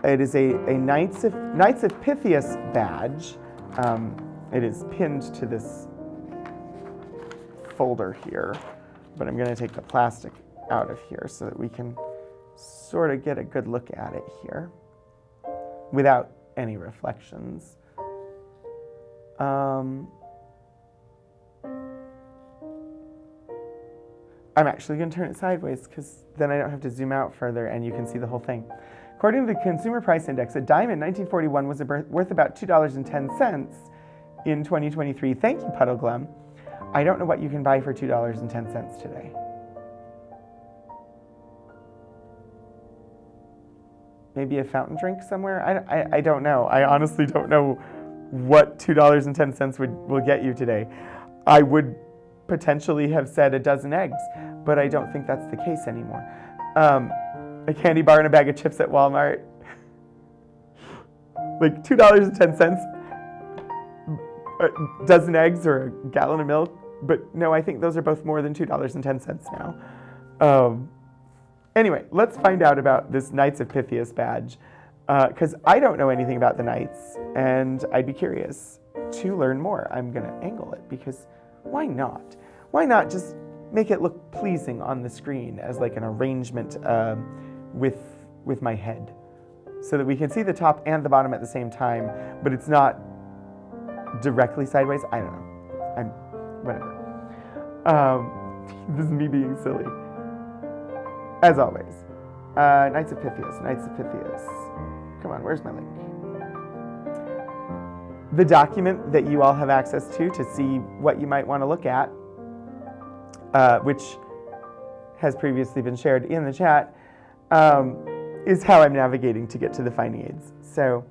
It is a Knights of Pythias badge. It is pinned to this folder here, but I'm going to take the plastic out of here so that we can sort of get a good look at it here without any reflections. I'm actually going to turn it sideways because then I don't have to zoom out further and you can see the whole thing. According to the Consumer Price Index, a dime in 1941 was worth about $2.10 in 2023. Thank you, Puddle Glum. I don't know what you can buy for $2.10 today. Maybe a fountain drink somewhere? I don't know. I honestly don't know what $2.10 will get you today. I would potentially have said a dozen eggs, but I don't think that's the case anymore. A candy bar and a bag of chips at Walmart. Like $2.10, a dozen eggs or a gallon of milk. But no, I think those are both more than $2.10 now. Anyway, let's find out about this Knights of Pythias badge, because I don't know anything about the Knights, and I'd be curious to learn more. I'm going to angle it, because why not? Why not just make it look pleasing on the screen as like an arrangement with my head, so that we can see the top and the bottom at the same time, but it's not directly sideways. I don't know. Whatever. This is me being silly. As always, Knights of Pythias, Knights of Pythias. Come on, where's my link? The document that you all have access to see what you might want to look at, which has previously been shared in the chat, is how I'm navigating to get to the finding aids. So,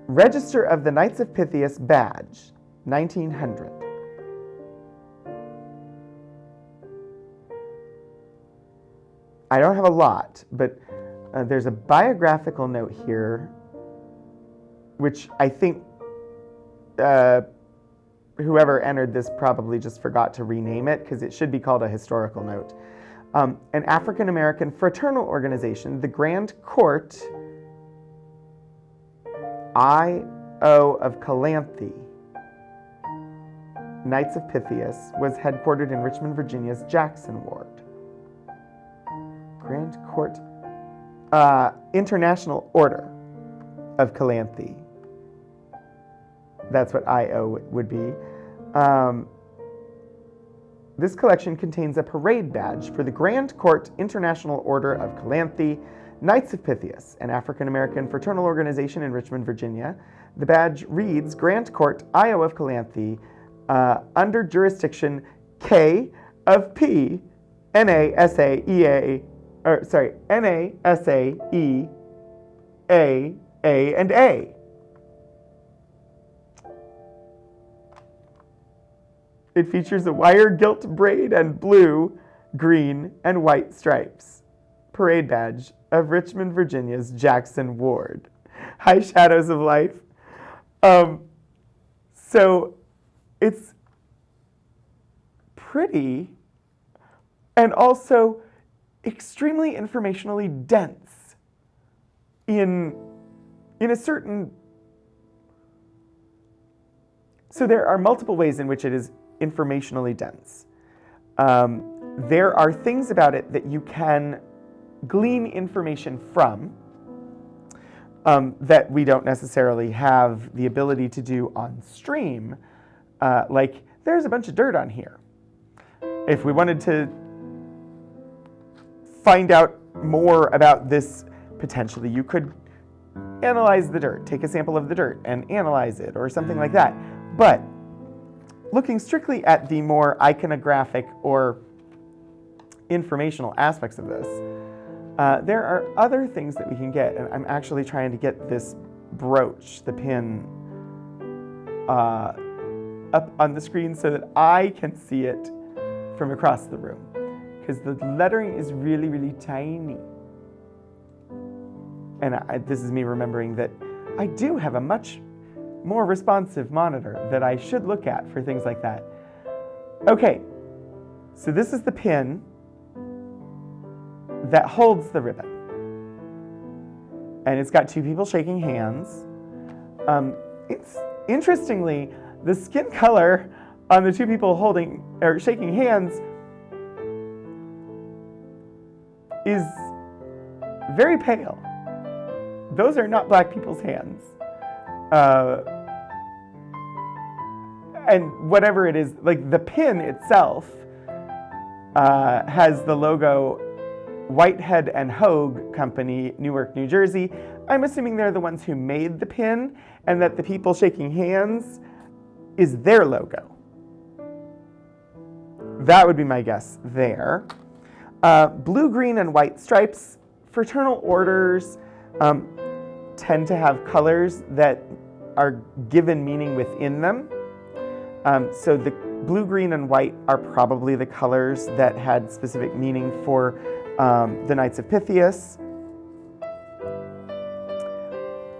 Register of the Knights of Pythias badge, 1900. I don't have a lot, but there's a biographical note here, which I think whoever entered this probably just forgot to rename it, because it should be called a historical note. An African-American fraternal organization, the Grand Court I.O. of Calanthe, Knights of Pythias, was headquartered in Richmond, Virginia's Jackson Ward. Grand Court International Order of Calanthe. That's what I.O. would be. This collection contains a parade badge for the Grand Court International Order of Calanthe, Knights of Pythias, an African-American fraternal organization in Richmond, Virginia. The badge reads Grand Court I.O. of Calanthe, under jurisdiction K of P, NASAEA, NASAE, A, and A. It features a wire gilt braid and blue, green, and white stripes. Parade badge of Richmond, Virginia's Jackson Ward. High shadows of life. So it's pretty and also extremely informationally dense in a certain... So there are multiple ways in which it is informationally dense. There are things about it that you can glean information from. that we don't necessarily have the ability to do on stream. Like, there's a bunch of dirt on here. If we wanted to find out more about this, potentially you could analyze the dirt, take a sample of the dirt and analyze it or something like that. But looking strictly at the more iconographic or informational aspects of this, there are other things that we can get. And I'm actually trying to get this brooch, the pin, up on the screen so that I can see it from across the room, because the lettering is really, really tiny. And this is me remembering that I do have a much more responsive monitor that I should look at for things like that. Okay, so this is the pin that holds the ribbon. And it's got two people shaking hands. It's interestingly, the skin color on the two people holding or shaking hands is very pale. Those are not black people's hands. And whatever it is, like the pin itself has the logo Whitehead and Hogue Company, Newark, New Jersey. I'm assuming they're the ones who made the pin, and that the people shaking hands is their logo. That would be my guess there. Blue, green, and white stripes. Fraternal orders tend to have colors that are given meaning within them. So the blue, green, and white are probably the colors that had specific meaning for the Knights of Pythias.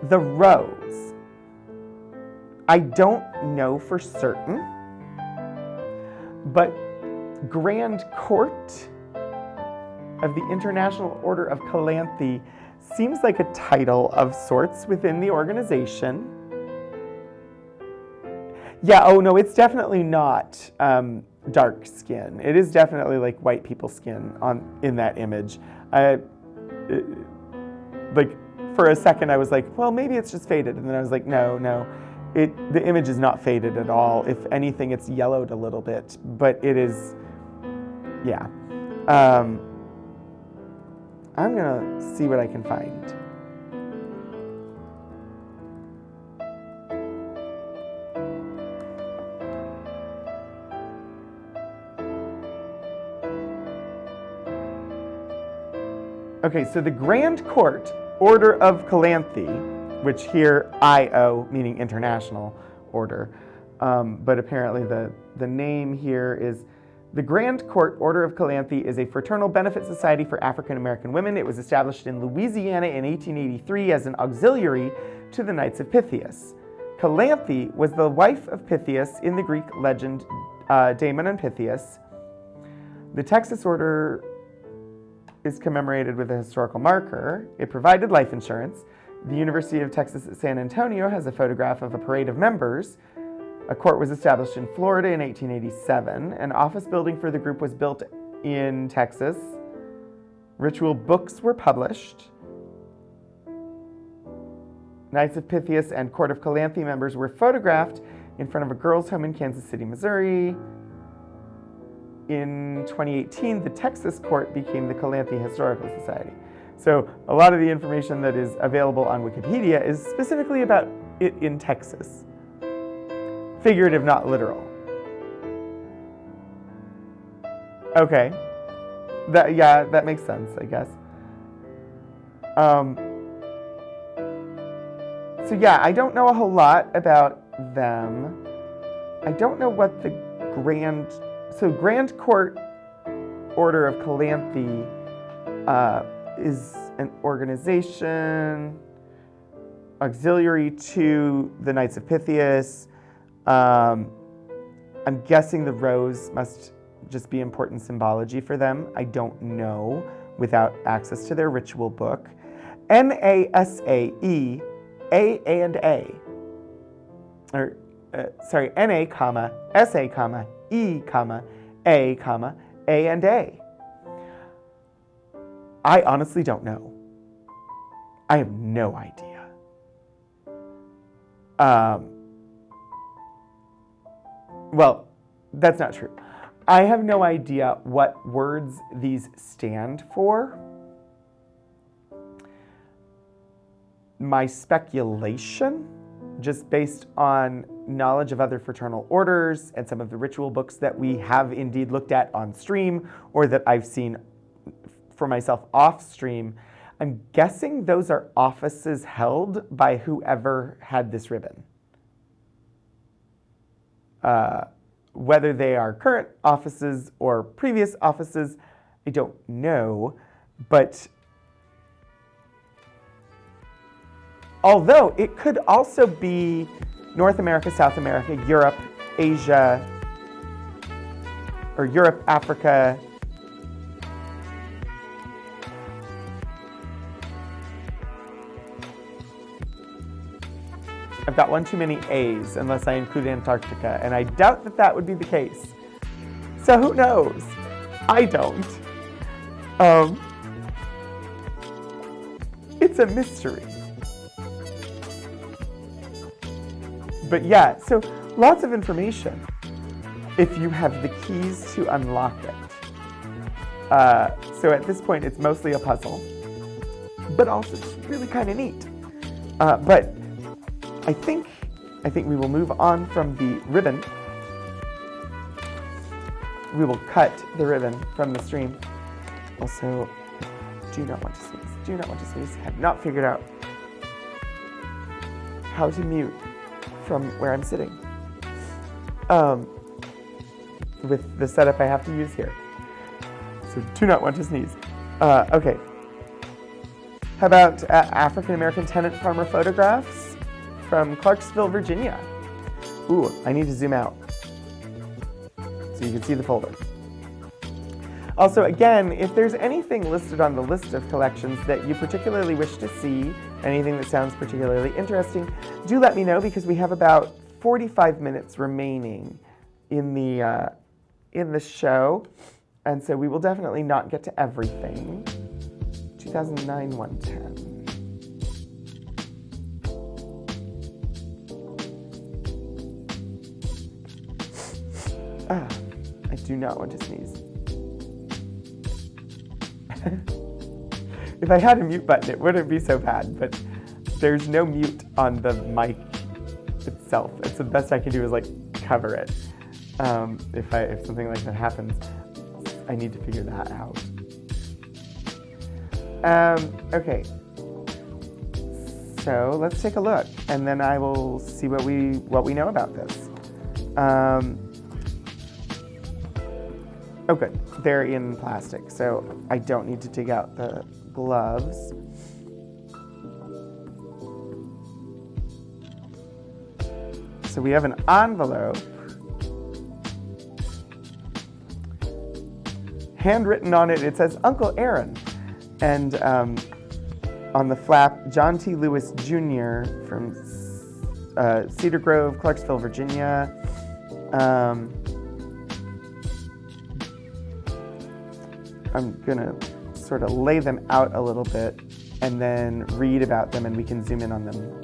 The rose. I don't know for certain, but Grand Court of the International Order of Calanthe seems like a title of sorts within the organization. Yeah, oh no, it's definitely not dark skin. It is definitely like white people's skin in that image. Like for a second I was like, well, maybe it's just faded. And then I was like, no. The image is not faded at all. If anything, it's yellowed a little bit, but it is, yeah. I'm gonna see what I can find. Okay, so the Grand Court Order of Calanthe, which here IO, meaning International Order, but apparently the name here is the Grand Court Order of Calanthe is a fraternal benefit society for African American women. It was established in Louisiana in 1883 as an auxiliary to the Knights of Pythias. Calanthe was the wife of Pythias in the Greek legend Damon and Pythias. The Texas order is commemorated with a historical marker. It provided life insurance. The University of Texas at San Antonio has a photograph of a parade of members. A court was established in Florida in 1887. An office building for the group was built in Texas. Ritual books were published. Knights of Pythias and Court of Calanthe members were photographed in front of a girls' home in Kansas City, Missouri. In 2018, the Texas court became the Calanthe Historical Society. So a lot of the information that is available on Wikipedia is specifically about it in Texas. Figurative, not literal. Okay. That makes sense, I guess. So yeah, I don't know a whole lot about them. I don't know what the Grand Court Order of Calanthe is an organization auxiliary to the Knights of Pythias. I'm guessing the rose must just be important symbology for them. I don't know without access to their ritual book. NASAE, A and A. NA, comma, SA, comma, E, comma, A, comma, A and A. I honestly don't know. I have no idea. Well, that's not true. I have no idea what words these stand for. My speculation, just based on knowledge of other fraternal orders and some of the ritual books that we have indeed looked at on stream, or that I've seen for myself off stream, I'm guessing those are offices held by whoever had this ribbon. Whether they are current offices or previous offices, I don't know. But although it could also be North America, South America, Europe, Asia, or Europe, Africa. I've got one too many A's unless I include Antarctica, and I doubt that that would be the case. So who knows? I don't. It's a mystery. But yeah, so lots of information if you have the keys to unlock it. So at this point, it's mostly a puzzle, but also it's really kind of neat. But I think we will move on from the ribbon. We will cut the ribbon from the stream. Also, do not want to sneeze. Do not want to sneeze. Have not figured out how to mute from where I'm sitting. With the setup I have to use here. So do not want to sneeze. Okay. How about African American tenant farmer photographs from Clarksville, Virginia? Ooh, I need to zoom out so you can see the folder. Also, again, if there's anything listed on the list of collections that you particularly wish to see, anything that sounds particularly interesting, do let me know, because we have about 45 minutes remaining in the show, and so we will definitely not get to everything. 2009 110. I do not want to sneeze. If I had a mute button, it wouldn't be so bad, but there's no mute on the mic itself. It's the best I can do is like cover it. If something like that happens, I need to figure that out. Okay. So let's take a look, and then I will see what we know about this. Oh, good. They're in plastic, so I don't need to dig out the gloves. So we have an envelope. Handwritten on it, it says Uncle Aaron. And on the flap, John T. Lewis Jr. from Cedar Grove, Clarksville, Virginia. I'm gonna sort of lay them out a little bit and then read about them, and we can zoom in on them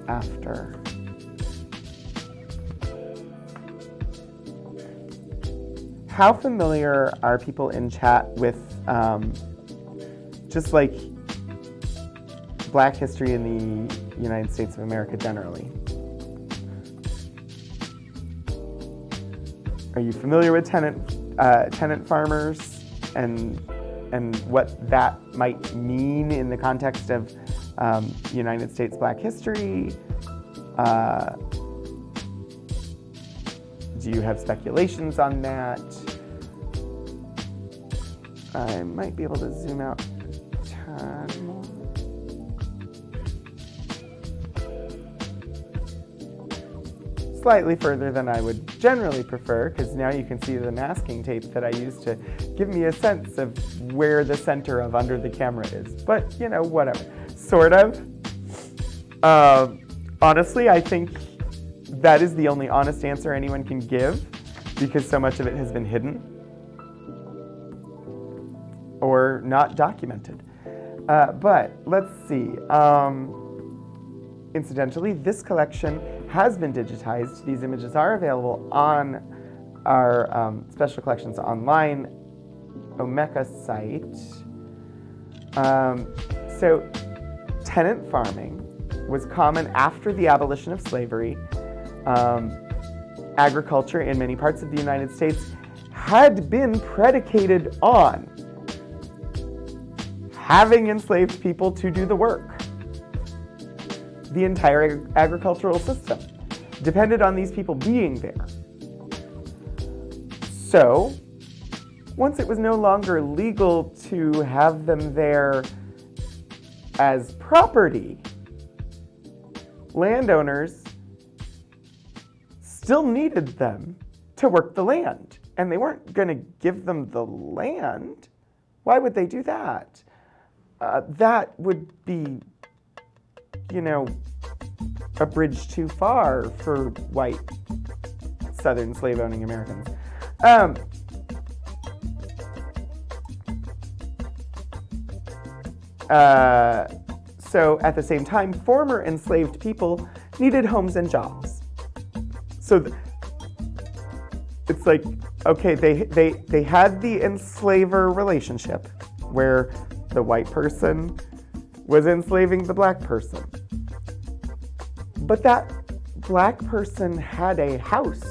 after. How familiar are people in chat with just like Black history in the United States of America generally? Are you familiar with tenant farmers and what that might mean in the context of United States Black history? Do you have speculations on that? I might be able to zoom out a tad more. Slightly further than I would generally prefer, because now you can see the masking tape that I used to give me a sense of where the center of under the camera is. But, you know, whatever. Sort of. Honestly, I think that is the only honest answer anyone can give, because so much of it has been hidden or not documented. But let's see. Incidentally, this collection has been digitized. These images are available on our Special Collections Online Omeka site. So tenant farming was common after the abolition of slavery. Agriculture in many parts of the United States had been predicated on having enslaved people to do the work. The entire agricultural system depended on these people being there. So, once it was no longer legal to have them there as property, landowners still needed them to work the land. And they weren't going to give them the land. Why would they do that? That would be, a bridge too far for white Southern slave-owning Americans. So at the same time, former enslaved people needed homes and jobs. So it's like, okay, they had the enslaver relationship where the white person was enslaving the black person. But that black person had a house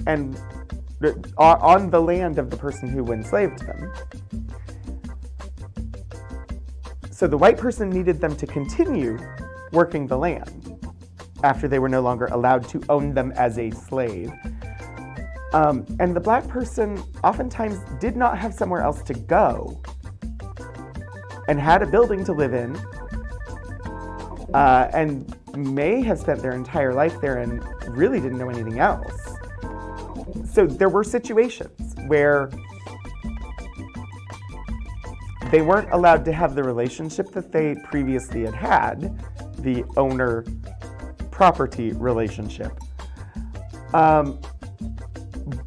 and on the land of the person who enslaved them. So the white person needed them to continue working the land after they were no longer allowed to own them as a slave. And the black person oftentimes did not have somewhere else to go and had a building to live in and may have spent their entire life there and really didn't know anything else. So there were situations where they weren't allowed to have the relationship that they previously had, the owner-property relationship.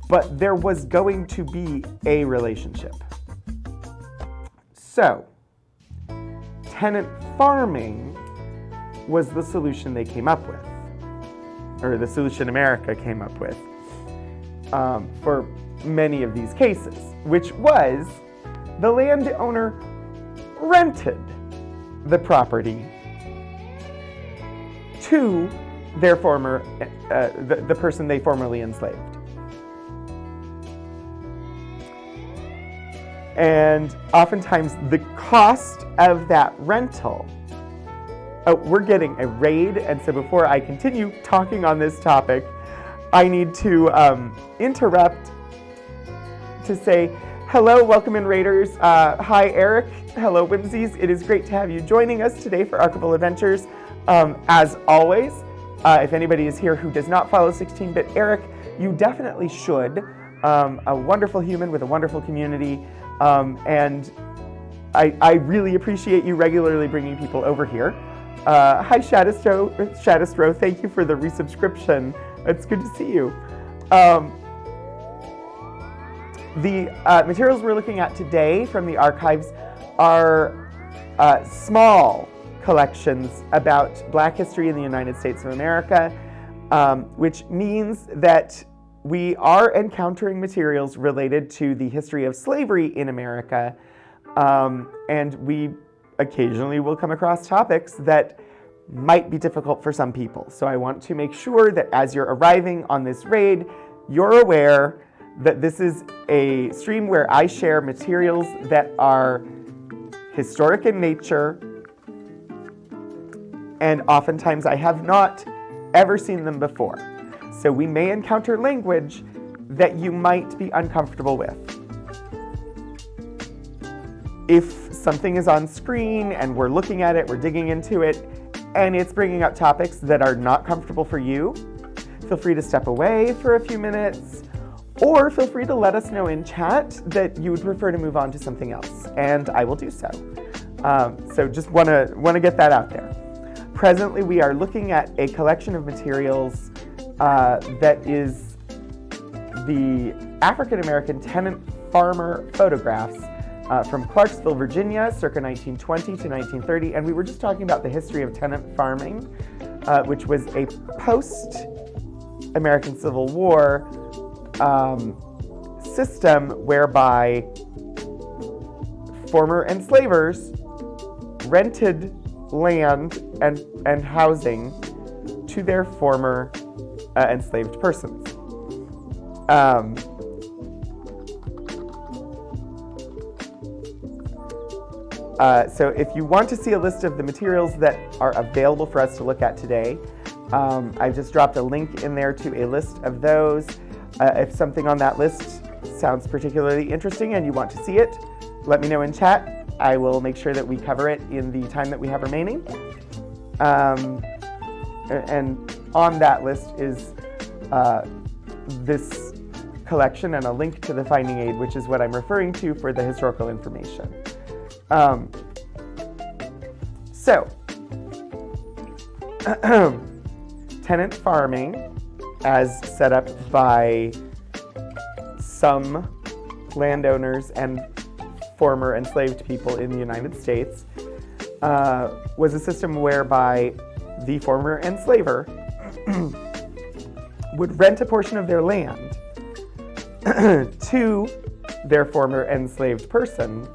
But there was going to be a relationship. So, tenant farming was the solution they came up with, or the solution America came up with for many of these cases, which was the landowner rented the property to their former, the person they formerly enslaved. And oftentimes the cost of that rental, we're getting a raid, and so before I continue talking on this topic, I need to interrupt to say, hello, welcome in Raiders. Hi, Eric. Hello, Whimsies. It is great to have you joining us today for Archival Adventures. As always, if anybody is here who does not follow 16-Bit Eric, you definitely should. A wonderful human with a wonderful community. And I really appreciate you regularly bringing people over here. Hi, Shadistro. Thank you for the resubscription. It's good to see you. The materials we're looking at today from the archives are small collections about Black history in the United States of America, which means that we are encountering materials related to the history of slavery in America, and we occasionally will come across topics that might be difficult for some people. So I want to make sure that as you're arriving on this raid, you're aware that this is a stream where I share materials that are historic in nature, and oftentimes I have not ever seen them before. So we may encounter language that you might be uncomfortable with. If something is on screen and we're looking at it, we're digging into it, and it's bringing up topics that are not comfortable for you, feel free to step away for a few minutes, or feel free to let us know in chat that you would prefer to move on to something else, and I will do so. So just want to get that out there. Presently, we are looking at a collection of materials that is the African American tenant farmer photographs from Clarksville, Virginia, circa 1920 to 1930. And we were just talking about the history of tenant farming, which was a post-American Civil War system whereby former enslavers rented land and housing to their former enslaved persons. So if you want to see a list of the materials that are available for us to look at today, I've just dropped a link in there to a list of those. If something on that list sounds particularly interesting and you want to see it, let me know in chat. I will make sure that we cover it in the time that we have remaining. And on that list is this collection and a link to the finding aid, which is what I'm referring to for the historical information. So, tenant farming, as set up by some landowners and former enslaved people in the United States, was a system whereby the former enslaver would rent a portion of their land to their former enslaved person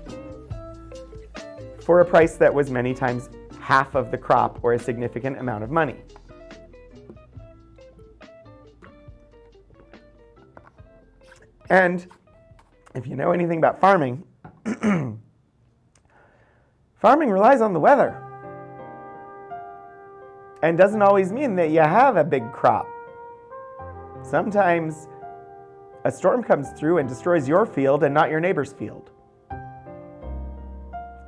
for a price that was many times half of the crop or a significant amount of money. And if you know anything about farming, farming relies on the weather and doesn't always mean that you have a big crop. Sometimes a storm comes through and destroys your field and not your neighbor's field.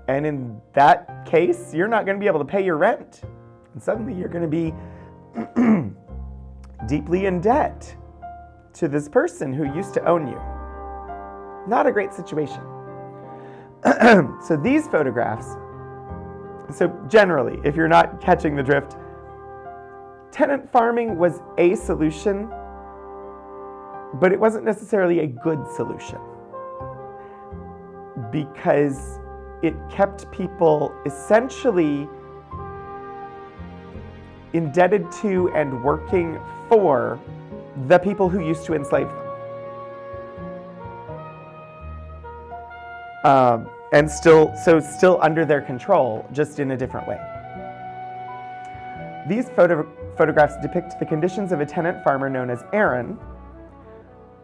And in that case, you're not going to be able to pay your rent. And suddenly you're going to be deeply in debt to this person who used to own you. Not a great situation. So these photographs, so generally, if you're not catching the drift, tenant farming was a solution, but it wasn't necessarily a good solution because it kept people essentially indebted to and working for the people who used to enslave them. And still under their control, just in a different way. These photographs depict the conditions of a tenant farmer known as Aaron,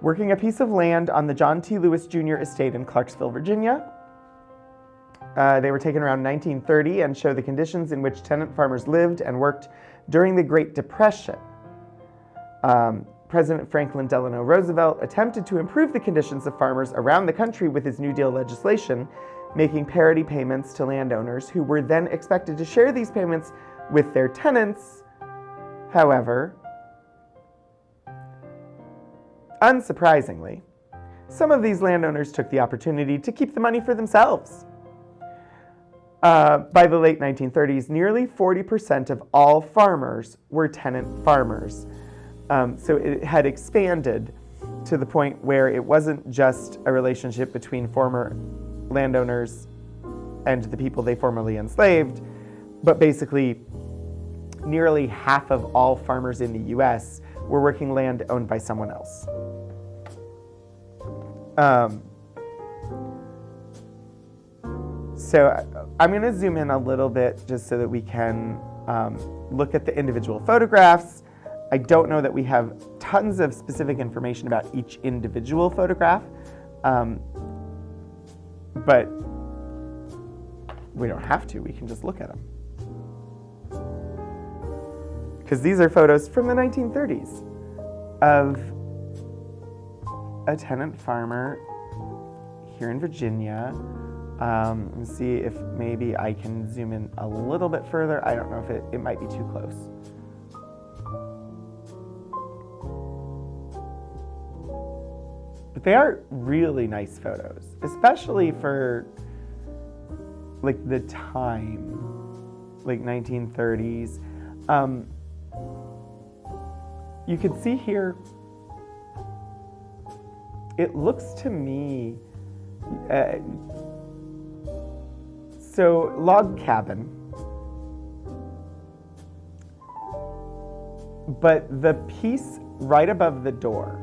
working a piece of land on the John T. Lewis Jr. estate in Clarksville, Virginia. They were taken around 1930 and show the conditions in which tenant farmers lived and worked during the Great Depression. President Franklin Delano Roosevelt attempted to improve the conditions of farmers around the country with his New Deal legislation, making parity payments to landowners who were then expected to share these payments with their tenants. However, unsurprisingly, some of these landowners took the opportunity to keep the money for themselves. By the late 1930s, nearly 40% of all farmers were tenant farmers. So it had expanded to the point where it wasn't just a relationship between former landowners and the people they formerly enslaved, but basically nearly half of all farmers in the US were working land owned by someone else. So I'm going to zoom in a little bit just so that we can look at the individual photographs. I don't know that we have tons of specific information about each individual photograph, but we don't have to. We can just look at them. Because these are photos from the 1930s of a tenant farmer here in Virginia. Let me see if maybe I can zoom in a little bit further. I don't know if it might be too close. But they are really nice photos, especially for like the time, like 1930s. You can see here, it looks to me, So log cabin. But the piece right above the door,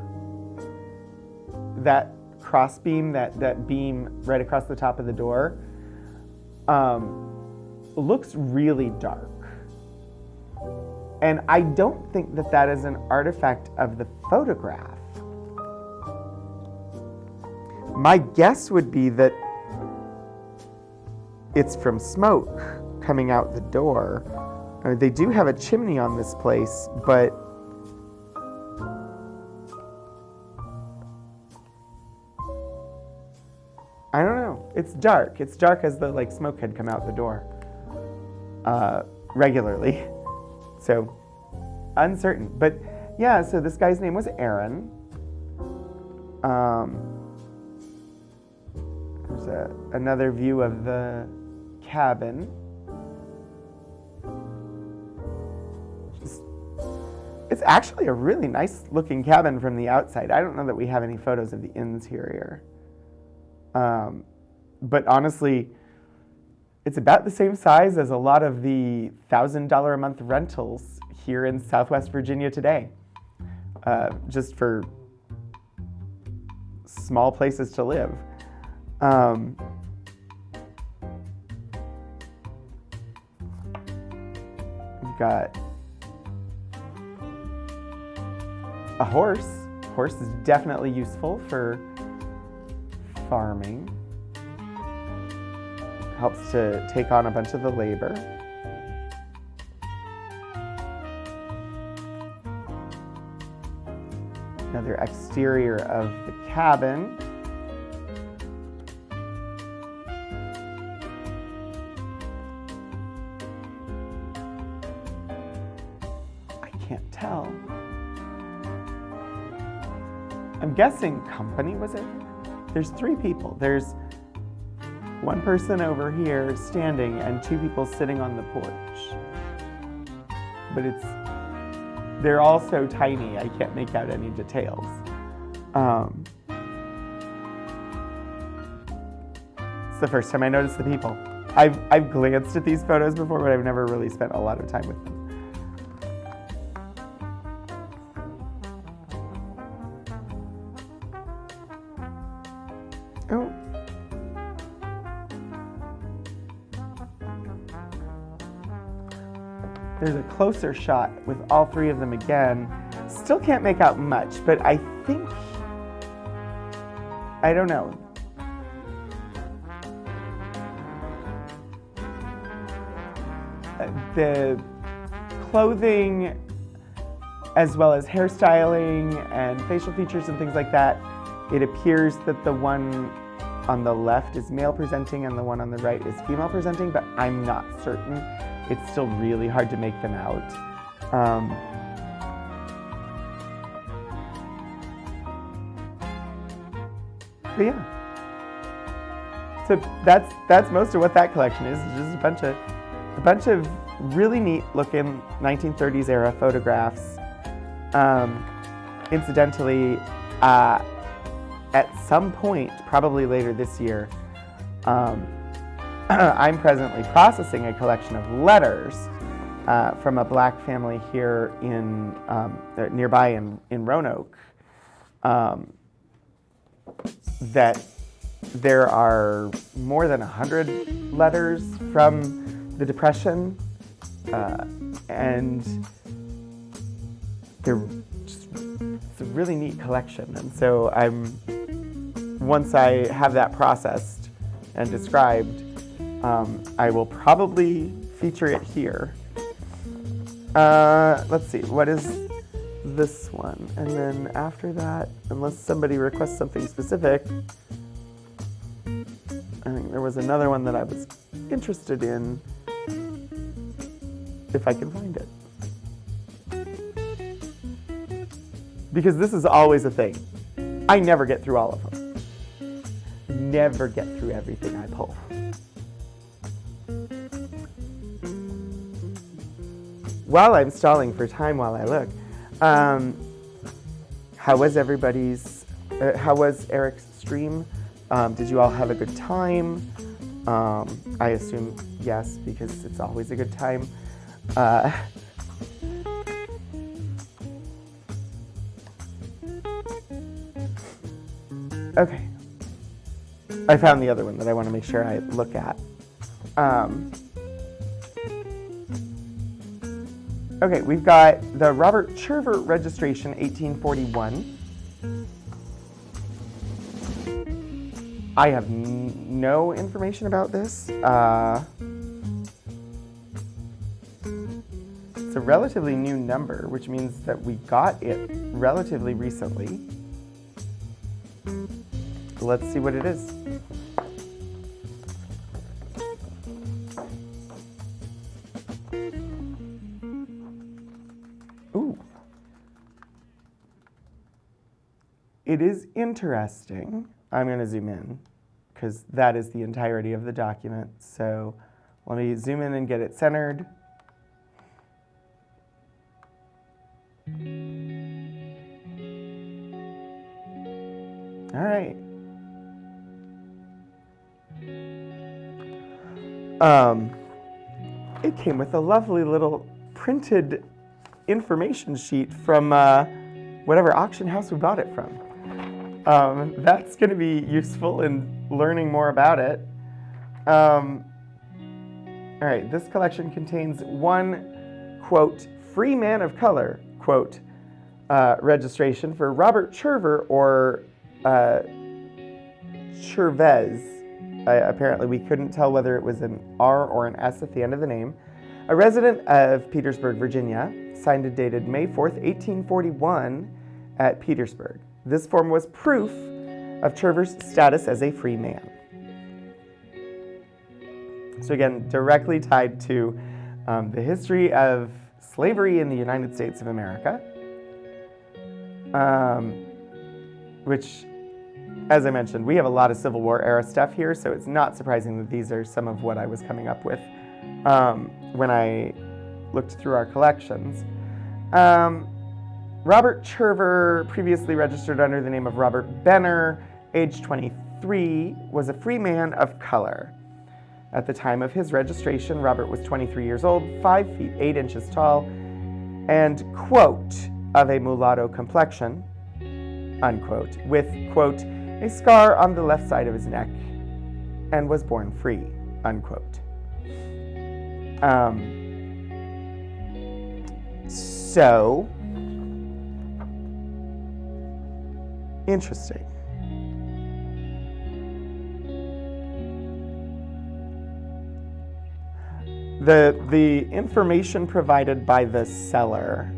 that cross beam, that beam right across the top of the door, looks really dark. And I don't think that that is an artifact of the photograph. My guess would be that it's from smoke coming out the door. They do have a chimney on this place, but I don't know. It's dark. It's dark as though like smoke had come out the door regularly. So uncertain. But yeah, so this guy's name was Aaron. There's another view of the cabin. It's actually a really nice looking cabin from the outside. I don't know that we have any photos of the interior. But honestly, it's about the same size as a lot of the $1,000 a month rentals here in Southwest Virginia today, just for small places to live. We've got a horse. Horse is definitely useful for farming. Helps to take on a bunch of the labor. Another exterior of the cabin. I can't tell. I'm guessing company was in here. There's 3 people. There's one person over here standing and 2 people sitting on the porch. But they're all so tiny, I can't make out any details. It's the first time I noticed the people. I've glanced at these photos before, but I've never really spent a lot of time with them. Oh. There's a closer shot with all 3 of them again. Still can't make out much, but I think, I don't know. The clothing, as well as hairstyling and facial features and things like that, it appears that the one on the left is male presenting and the one on the right is female presenting, but I'm not certain. It's still really hard to make them out. But yeah. So that's most of what that collection is. It's just a bunch of really neat looking 1930s era photographs. Incidentally, at some point, probably later this year, I'm presently processing a collection of letters from a Black family here in nearby in Roanoke. That there are more than 100 letters from the Depression, and it's a really neat collection. And so once I have that processed and described, I will probably feature it here. Let's see, what is this one? And then after that, unless somebody requests something specific, I think there was another one that I was interested in, if I can find it. Because this is always a thing. I never get through all of them. Never get through everything I pull. While I'm stalling for time while I look, how was how was Eric's stream? Did you all have a good time? I assume yes, because it's always a good time. Okay. I found the other one that I want to make sure I look at. Okay, we've got the Robert Chirver registration, 1841. I have no information about this. It's a relatively new number, which means that we got it relatively recently. Let's see what it is. Ooh. It is interesting. I'm going to zoom in because that is the entirety of the document. So let me zoom in and get it centered. All right. It came with a lovely little printed information sheet from whatever auction house we bought it from. That's going to be useful in learning more about it. All right, this collection contains one, quote, free man of color, quote, registration for Robert Chirver or Chirvez. Apparently, we couldn't tell whether it was an R or an S at the end of the name. A resident of Petersburg, Virginia, signed and dated May 4th, 1841 at Petersburg. This form was proof of Chirver's status as a free man. So again, directly tied to the history of slavery in the United States of America, which, as I mentioned, we have a lot of Civil War era stuff here, so it's not surprising that these are some of what I was coming up with when I looked through our collections. Robert Chirver, previously registered under the name of Robert Benner, age 23, was a free man of color. At the time of his registration, Robert was 23 years old, 5 feet 8 inches tall, and, quote, of a mulatto complexion, unquote, with, quote, a scar on the left side of his neck, and was born free, unquote. So, interesting. The information provided by the seller,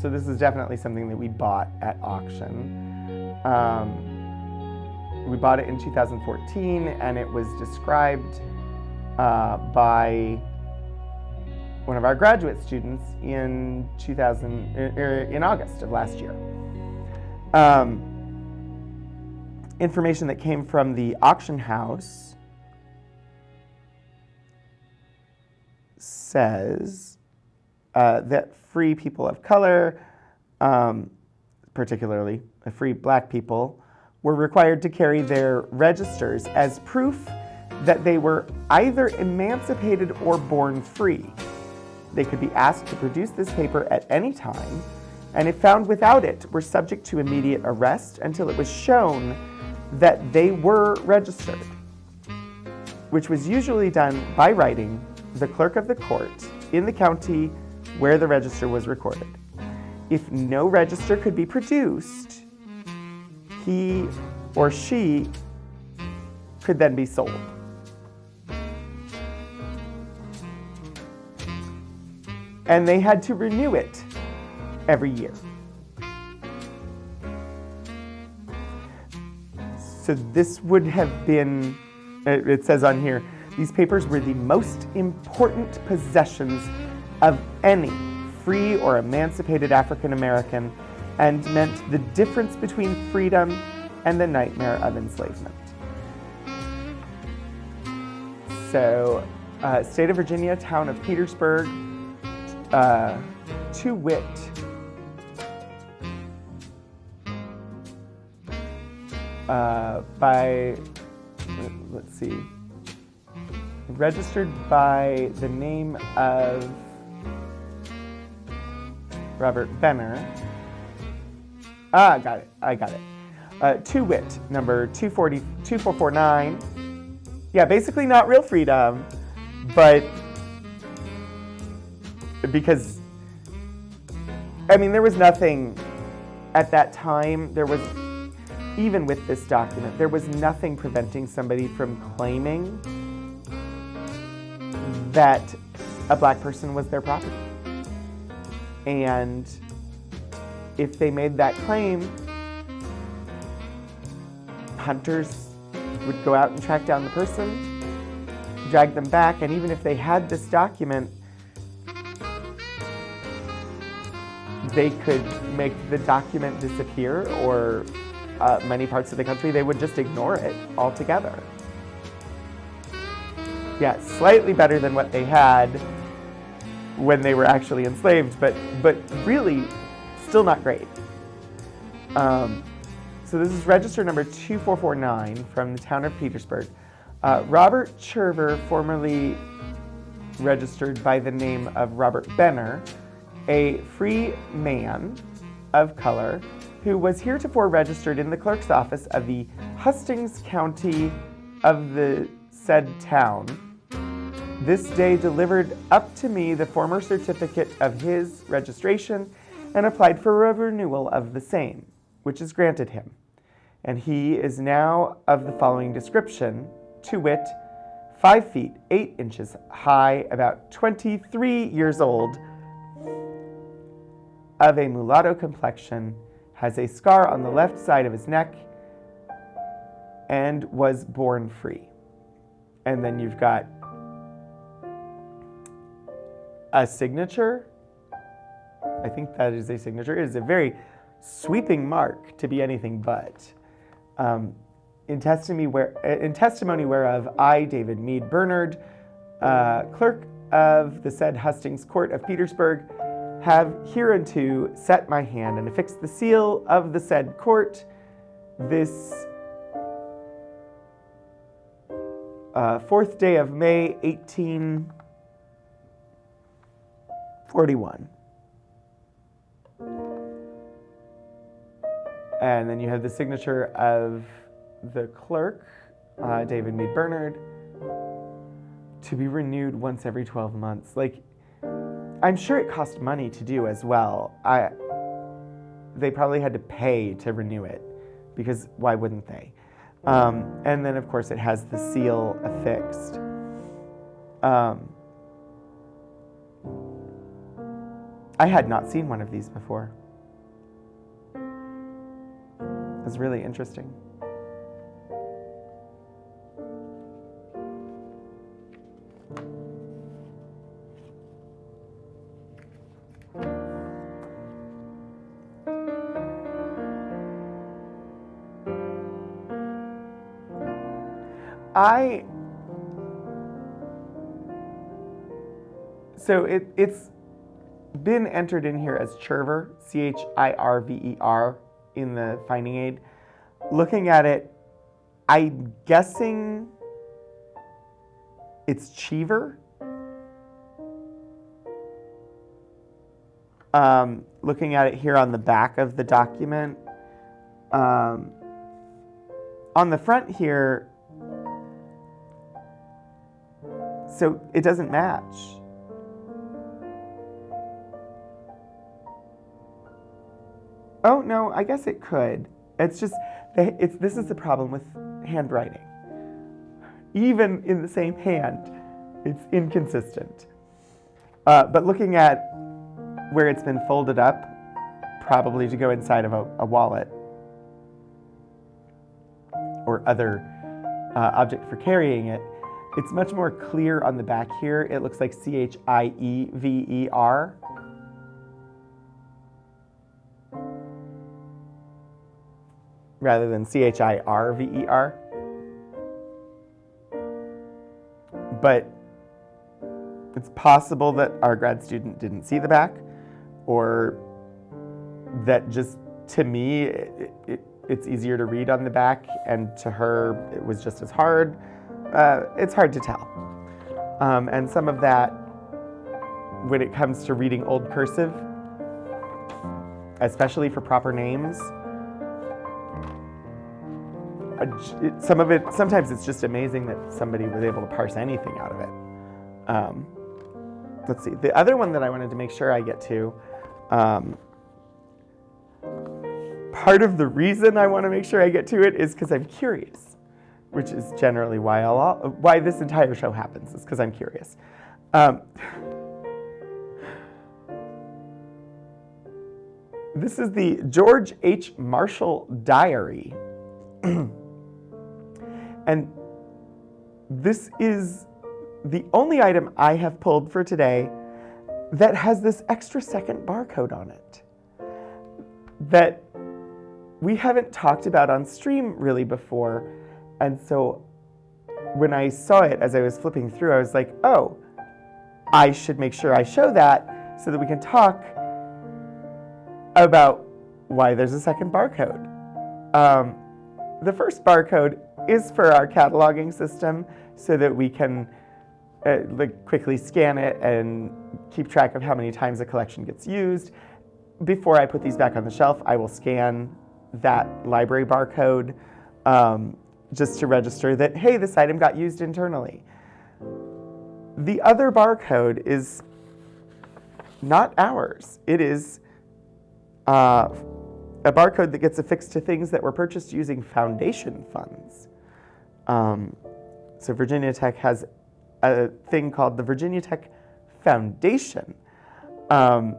so this is definitely something that we bought at auction. We bought it in 2014, and it was described by one of our graduate students in August of last year. Information that came from the auction house says that free people of color, particularly free black people, were required to carry their registers as proof that they were either emancipated or born free. They could be asked to produce this paper at any time, and if found without it, were subject to immediate arrest until it was shown that they were registered, which was usually done by writing the clerk of the court in the county where the register was recorded. If no register could be produced, he or she could then be sold. And they had to renew it every year. So this would have been, it says on here, these papers were the most important possessions of any free or emancipated African American and meant the difference between freedom and the nightmare of enslavement. So, State of Virginia, town of Petersburg, to wit, by, let's see, registered by the name of Robert Benner. I got it. To wit, number 2449. Yeah, basically not real freedom, but because, I mean, there was nothing at that time, even with this document, there was nothing preventing somebody from claiming that a black person was their property. And if they made that claim, hunters would go out and track down the person, drag them back, and even if they had this document, they could make the document disappear, or many parts of the country, they would just ignore it altogether. Yeah, slightly better than what they had when they were actually enslaved, but really still not great. So this is register number 2449 from the town of Petersburg. Robert Chirver, formerly registered by the name of Robert Benner, a free man of color who was heretofore registered in the clerk's office of the Hastings County of the said town, this day delivered up to me the former certificate of his registration and applied for a renewal of the same, which is granted him. And he is now of the following description, to wit, 5 feet 8 inches high, about 23 years old, of a mulatto complexion, has a scar on the left side of his neck, and was born free. And then you've got a signature. I think that is a signature. It is a very sweeping mark to be anything but. In testimony whereof I, David Meade Bernard, clerk of the said Hastings Court of Petersburg, have hereunto set my hand and affixed the seal of the said court this 4th day of May, 1841. And then you have the signature of the clerk, David Meade Bernard, to be renewed once every 12 months. Like, I'm sure it cost money to do as well. They probably had to pay to renew it, because why wouldn't they? And then, of course, it has the seal affixed. I had not seen one of these before. It was really interesting. So it's been entered in here as Chirver, Chirver, in the finding aid. Looking at it, I'm guessing it's Chirver. Looking at it here on the back of the document, on the front here, so it doesn't match. Oh, no, I guess it could. It's just, this is the problem with handwriting. Even in the same hand, it's inconsistent. But looking at where it's been folded up, probably to go inside of a wallet or other object for carrying it, it's much more clear on the back here. It looks like Chiever. Rather than Chirver. But it's possible that our grad student didn't see the back, or that just, to me, it's easier to read on the back, and to her, it was just as hard. It's hard to tell. And some of that, when it comes to reading old cursive, especially for proper names, some of it, sometimes it's just amazing that somebody was able to parse anything out of it. Let's see, the other one that I wanted to make sure I get to, part of the reason I want to make sure I get to it is because I'm curious, which is generally why this entire show happens, is because I'm curious. This is the George H. Marshall Diary. And this is the only item I have pulled for today that has this extra second barcode on it that we haven't talked about on stream really before. And so when I saw it as I was flipping through, I was like, oh, I should make sure I show that so that we can talk about why there's a second barcode. The first barcode is for our cataloging system so that we can quickly scan it and keep track of how many times a collection gets used. Before I put these back on the shelf, I will scan that library barcode just to register that, hey, this item got used internally. The other barcode is not ours. It is a barcode that gets affixed to things that were purchased using foundation funds. So Virginia Tech has a thing called the Virginia Tech Foundation that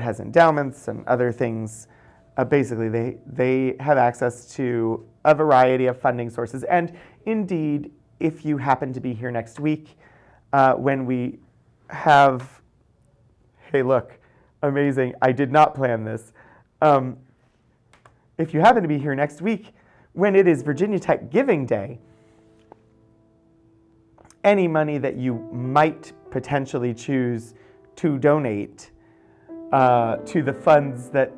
has endowments and other things. Basically, they have access to a variety of funding sources. And indeed, if you happen to be here next week, when we have, hey, look, amazing, I did not plan this. If you happen to be here next week, when it is Virginia Tech Giving Day, any money that you might potentially choose to donate to the funds that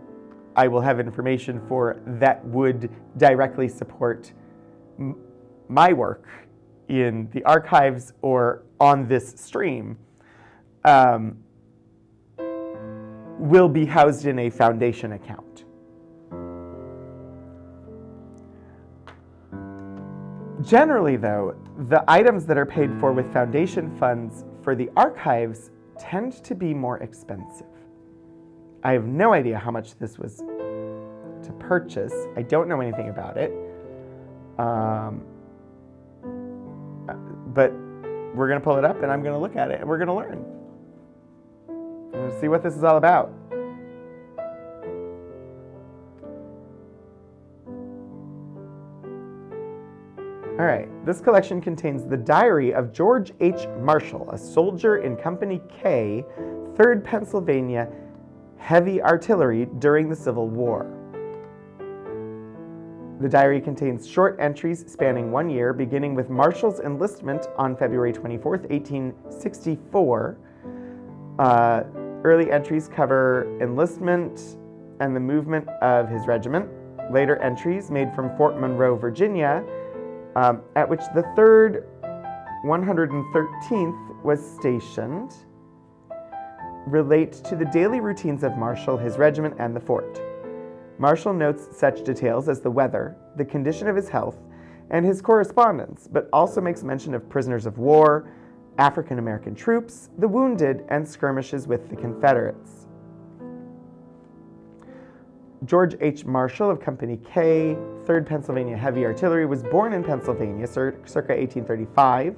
I will have information for that would directly support my work in the archives or on this stream will be housed in a foundation account. Generally, though, the items that are paid for with foundation funds for the archives tend to be more expensive. I have no idea how much this was to purchase. I don't know anything about it. But we're going to pull it up and I'm going to look at it and we're going to learn. We're going to see what this is all about. All right, this collection contains the diary of George H. Marshall, a soldier in Company K, 3rd Pennsylvania Heavy Artillery during the Civil War. The diary contains short entries spanning 1 year, beginning with Marshall's enlistment on February 24th, 1864. Early entries cover enlistment and the movement of his regiment. Later entries made from Fort Monroe, Virginia, at which the 3rd 113th was stationed, relate to the daily routines of Marshall, his regiment, and the fort. Marshall notes such details as the weather, the condition of his health, and his correspondence, but also makes mention of prisoners of war, African American troops, the wounded, and skirmishes with the Confederates. George H. Marshall of Company K, 3rd Pennsylvania Heavy Artillery, was born in Pennsylvania circa 1835.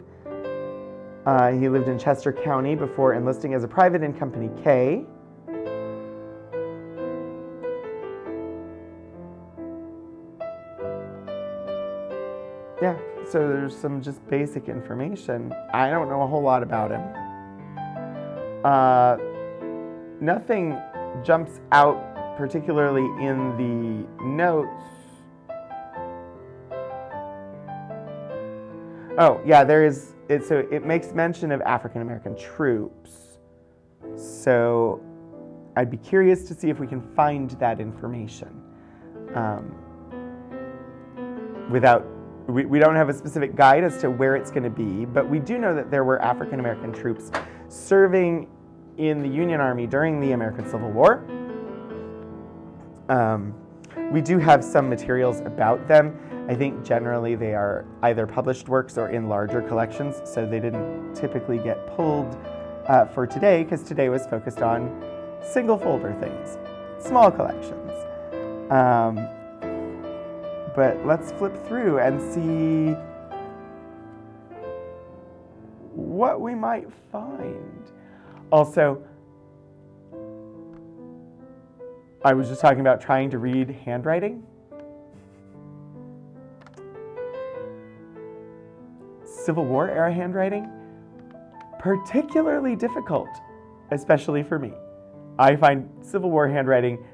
He lived in Chester County before enlisting as a private in Company K. Yeah, so there's some just basic information. I don't know a whole lot about him. Nothing jumps out particularly in the notes. Oh, yeah, there is, so it makes mention of African American troops. So I'd be curious to see if we can find that information without we don't have a specific guide as to where it's going to be, but we do know that there were African American troops serving in the Union Army during the American Civil War. We do have some materials about them. I think generally they are either published works or in larger collections, so they didn't typically get pulled for today, because today was focused on single folder things, small collections. But let's flip through and see what we might find. Also, I was just talking about trying to read handwriting. Civil War era handwriting, particularly difficult, especially for me. I find Civil War handwriting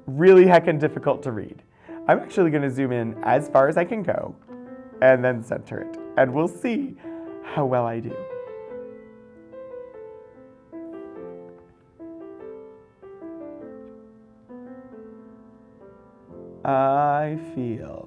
really heckin' difficult to read. I'm actually going to zoom in as far as I can go and then center it, and we'll see how well I do. I feel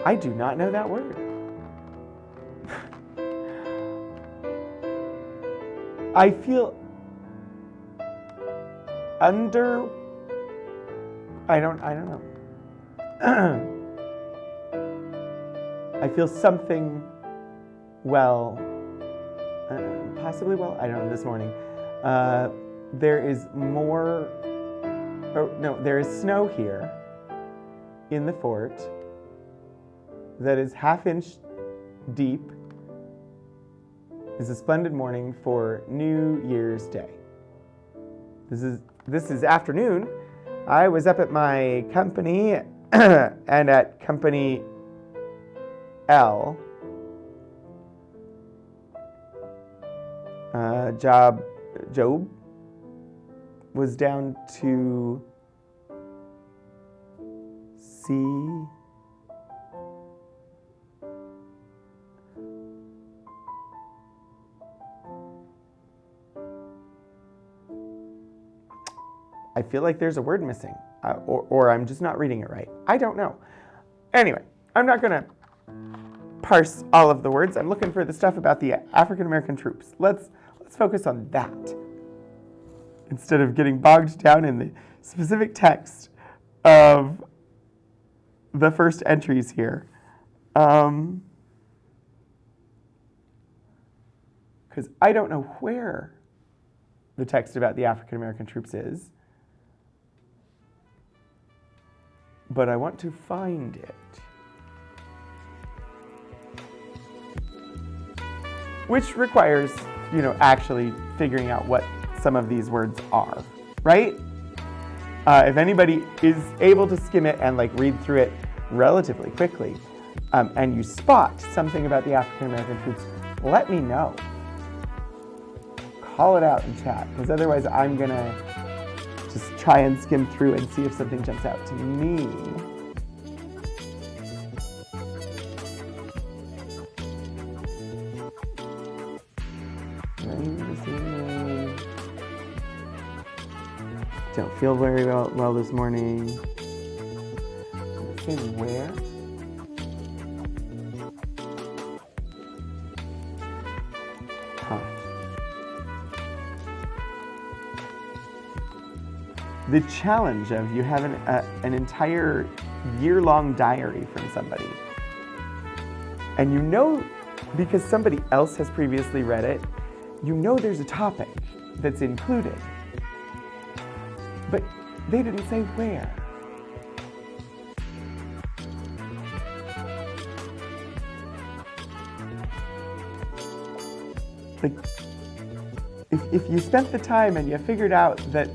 I do not know that word. I feel under, I don't know. I feel something possibly I don't know, this morning. There is more, there is snow here in the fort that is half-inch deep. It's a splendid morning for New Year's Day. This is afternoon. I was up at my company and at Company L. Job was down to C. I feel like there's a word missing, or I'm just not reading it right. I don't know. Anyway, I'm not going to parse all of the words. I'm looking for the stuff about the African American troops. Let's focus on that instead of getting bogged down in the specific text of the first entries here. Because I don't know where the text about the African American troops is, but I want to find it. Which requires, actually figuring out what some of these words are, right? If anybody is able to skim it and read through it relatively quickly, and you spot something about the African American troops, let me know. Call it out in chat, because otherwise I'm gonna just try and skim through and see if something jumps out to me. Don't feel very well this morning. Okay, where? The challenge of you have an entire year-long diary from somebody, and because somebody else has previously read it, there's a topic that's included, but they didn't say where. If you spent the time and you figured out that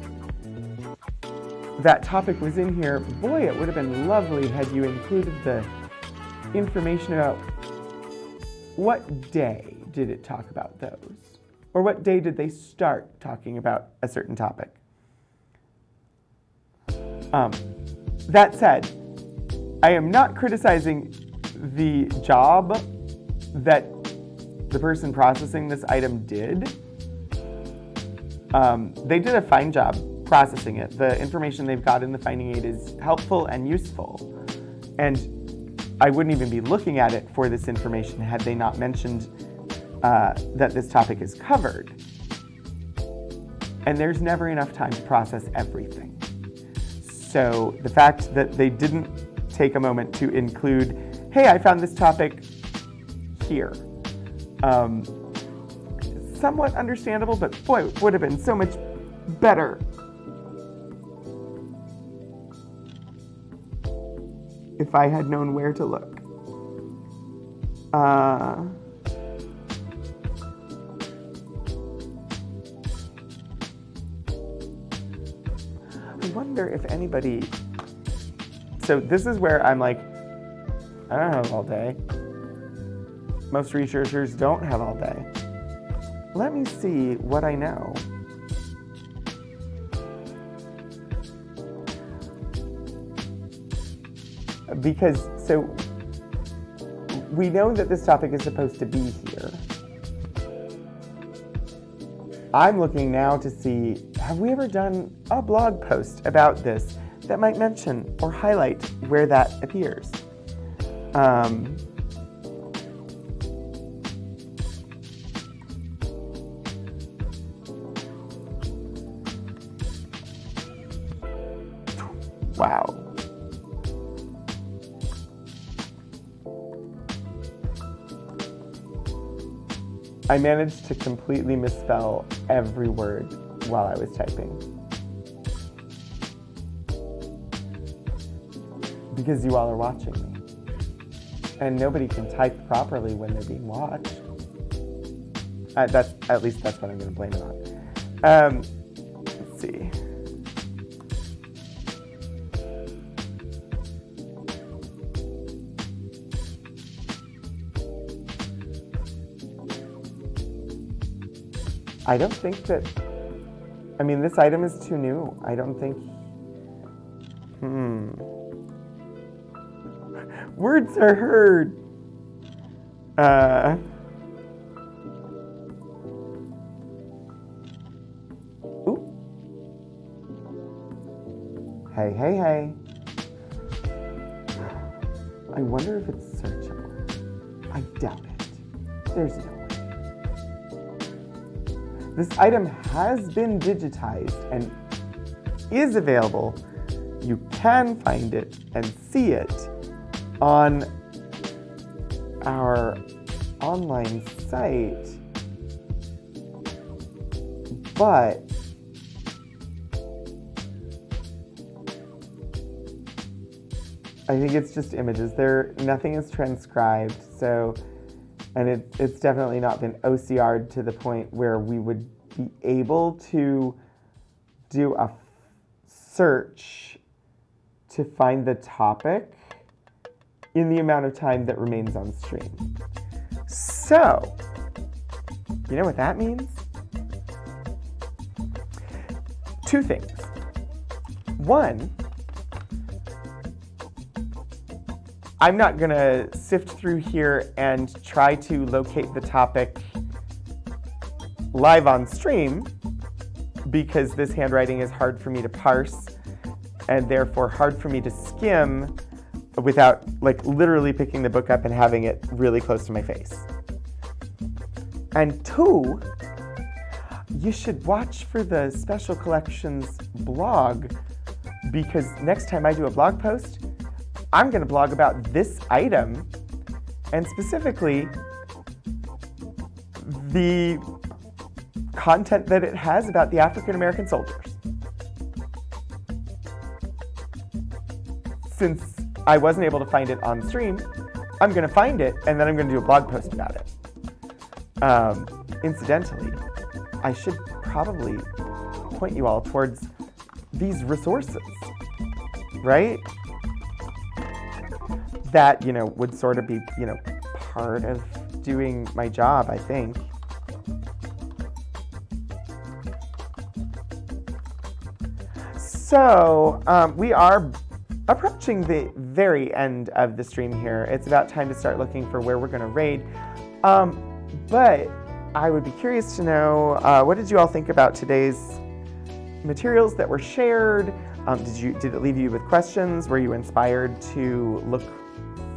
topic was in here, boy, it would have been lovely had you included the information about what day did it talk about those, or what day did they start talking about a certain topic. That said, I am not criticizing the job that the person processing this item did, they did a fine job processing it. The information they've got in the finding aid is helpful and useful. And I wouldn't even be looking at it for this information had they not mentioned that this topic is covered. And there's never enough time to process everything. So the fact that they didn't take a moment to include, hey, I found this topic here. Somewhat understandable, but boy, it would have been so much better if I had known where to look. I wonder if anybody, so this is where I'm like, I don't have all day. Most researchers don't have all day. Let me see what I know. Because, so, we know that this topic is supposed to be here. I'm looking now to see, have we ever done a blog post about this that might mention or highlight where that appears? Wow. I managed to completely misspell every word while I was typing. Because you all are watching me. And nobody can type properly when they're being watched. At least that's what I'm going to blame it on. Let's see. I don't think that, I mean, this item is too new. I don't think, Words are heard. Ooh. Hey. I wonder if it's searchable. I doubt it. There's no way. This item has been digitized and is available. You can find it and see it on our online site, but I think it's just images. Nothing is transcribed, so, and it's definitely not been OCR'd to the point where we would be able to do a search to find the topic in the amount of time that remains on stream. So, you know what that means? Two things. One, I'm not gonna sift through here and try to locate the topic live on stream because this handwriting is hard for me to parse and therefore hard for me to skim without like literally picking the book up and having it really close to my face. And two, you should watch for the Special Collections blog because next time I do a blog post, I'm going to blog about this item and specifically the content that it has about the African American soldiers. Since I wasn't able to find it on stream, I'm going to find it and then I'm going to do a blog post about it. Incidentally, I should probably point you all towards these resources, right? That, would sort of be, part of doing my job, I think. So, we are approaching the very end of the stream here. It's about time to start looking for where we're going to raid. But I would be curious to know, what did you all think about today's materials that were shared? Did it leave you with questions? Were you inspired to look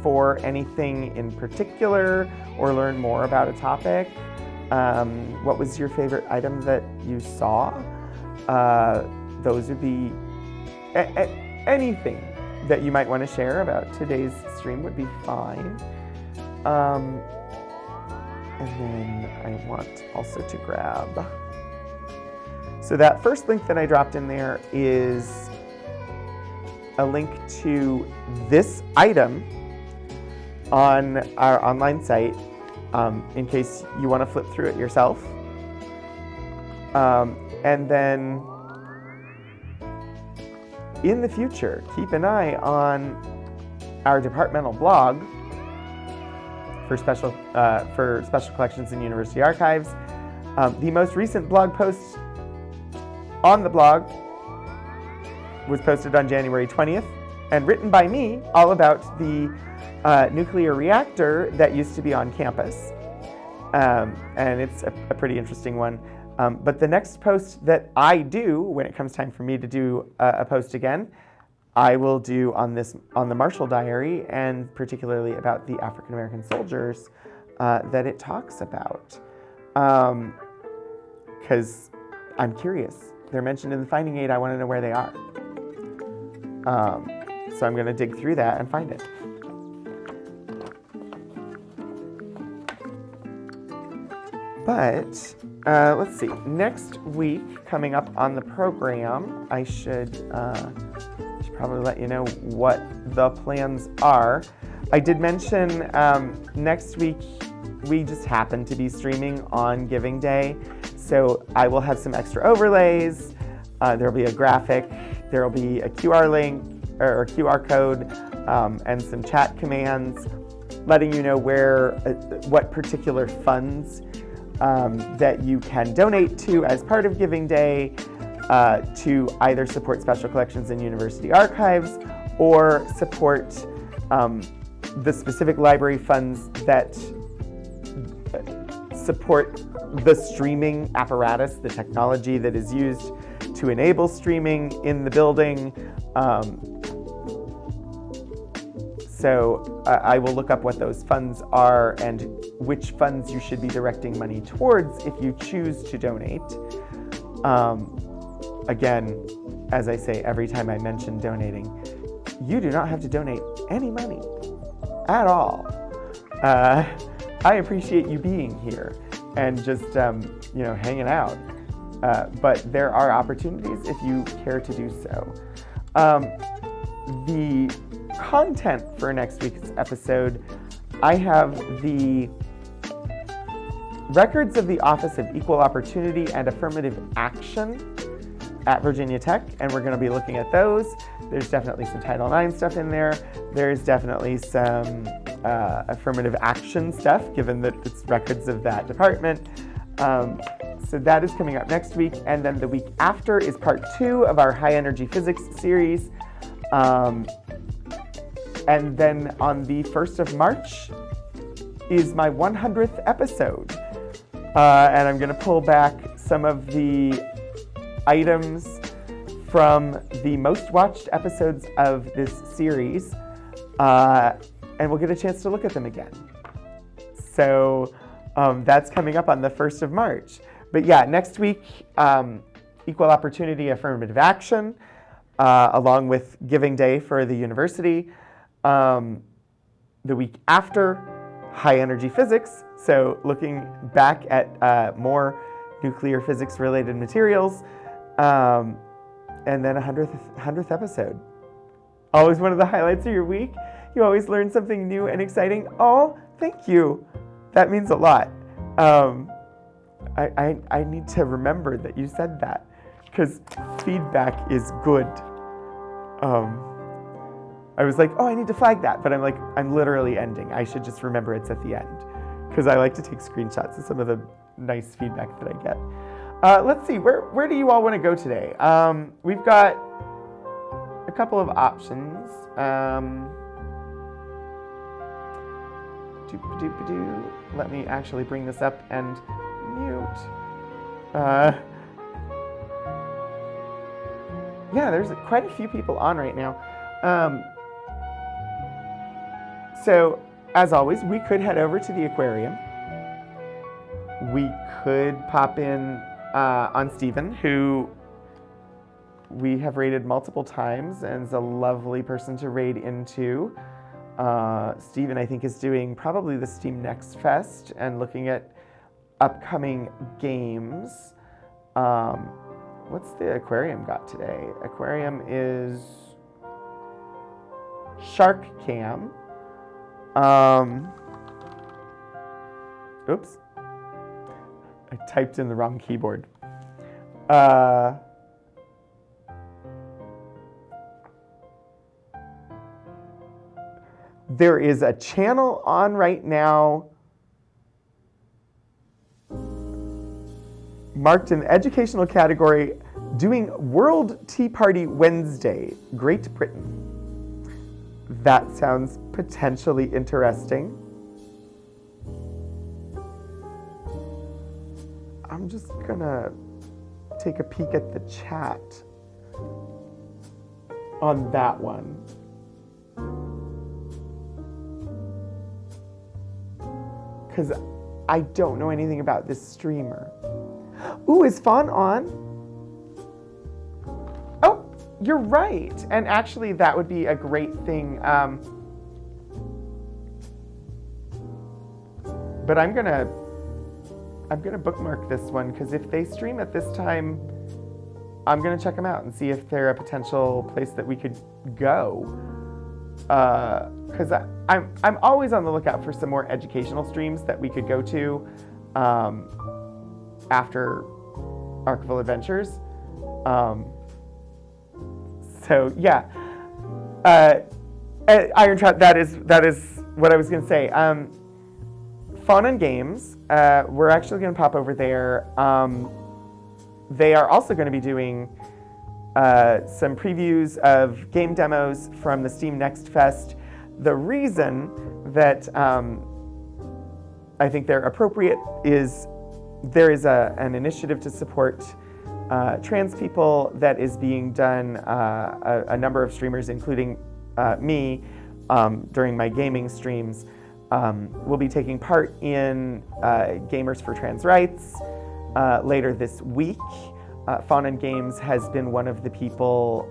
for anything in particular or learn more about a topic? What was your favorite item that you saw? Those would be anything that you might want to share about today's stream would be fine. And then I want also to grab. So that first link that I dropped in there is a link to this item on our online site, in case you want to flip through it yourself. And then in the future, keep an eye on our departmental blog for special collections and university archives. The most recent blog post on the blog was posted on January 20th and written by me, all about the nuclear reactor that used to be on campus. And it's a pretty interesting one. But the next post that I do, when it comes time for me to do a post again, I will do on the Marshall Diary, and particularly about the African American soldiers that it talks about. Because I'm curious. They're mentioned in the finding aid. I want to know where they are. So I'm going to dig through that and find it. But let's see. Next week, coming up on the program, I should probably let you know what the plans are. I did mention next week we just happen to be streaming on Giving Day, so I will have some extra overlays. There'll be a graphic, there'll be a QR link or QR code, and some chat commands letting you know what particular funds that you can donate to as part of Giving Day to either support special collections and university archives or support the specific library funds that support the streaming apparatus, the technology that is used to enable streaming in the building. So I will look up what those funds are and which funds you should be directing money towards if you choose to donate. Again, as I say every time I mention donating, you do not have to donate any money at all. I appreciate you being here and just hanging out. But there are opportunities if you care to do so. The content for next week's episode, I have the records of the Office of Equal Opportunity and Affirmative Action at Virginia Tech, and we're going to be looking at those. There's definitely some Title IX stuff in there. There's definitely some affirmative action stuff, given that it's records of that department. So that is coming up next week, and then the week after is part 2 of our high energy physics series. And then on the 1st of March is my 100th episode. And I'm going to pull back some of the items from the most watched episodes of this series, and we'll get a chance to look at them again. So that's coming up on the 1st of March. But yeah, next week, Equal Opportunity Affirmative Action, along with Giving Day for the university. The week after, High Energy Physics, so looking back at more nuclear physics related materials. And then 100th episode. Always one of the highlights of your week. You always learn something new and exciting. Oh, thank you. That means a lot. I need to remember that you said that, because feedback is good. I was like, oh, I need to flag that, but I'm literally ending. I should just remember it's at the end, because I like to take screenshots of some of the nice feedback that I get. Let's see, where do you all want to go today? We've got a couple of options. Let me actually bring this up and mute. Yeah, there's quite a few people on right now. So, as always, we could head over to the aquarium. We could pop in on Stephen, who we have raided multiple times and is a lovely person to raid into. Stephen, I think, is doing probably the Steam Next Fest and looking at upcoming games. What's the aquarium got today? Aquarium is Shark Cam. Oops. I typed in the wrong keyboard. There is a channel on right now marked in the educational category doing World Tea Party Wednesday, Great Britain. That sounds potentially interesting. I'm just gonna take a peek at the chat on that one. Because I don't know anything about this streamer. Ooh, is Fawn on? Oh, you're right. And actually, that would be a great thing. But I'm gonna bookmark this one, because if they stream at this time, I'm gonna check them out and see if they're a potential place that we could go. Because I'm always on the lookout for some more educational streams that we could go to after Archival Adventures. So yeah, Iron Trout. That is what I was gonna say. Fun and Games. We're actually gonna pop over there. They are also going to be doing some previews of game demos from the Steam Next Fest. The reason that I think they're appropriate is there is an initiative to support trans people that is being done. A number of streamers, including me, during my gaming streams, will be taking part in Gamers for Trans Rights later this week. Fawn and Games has been one of the people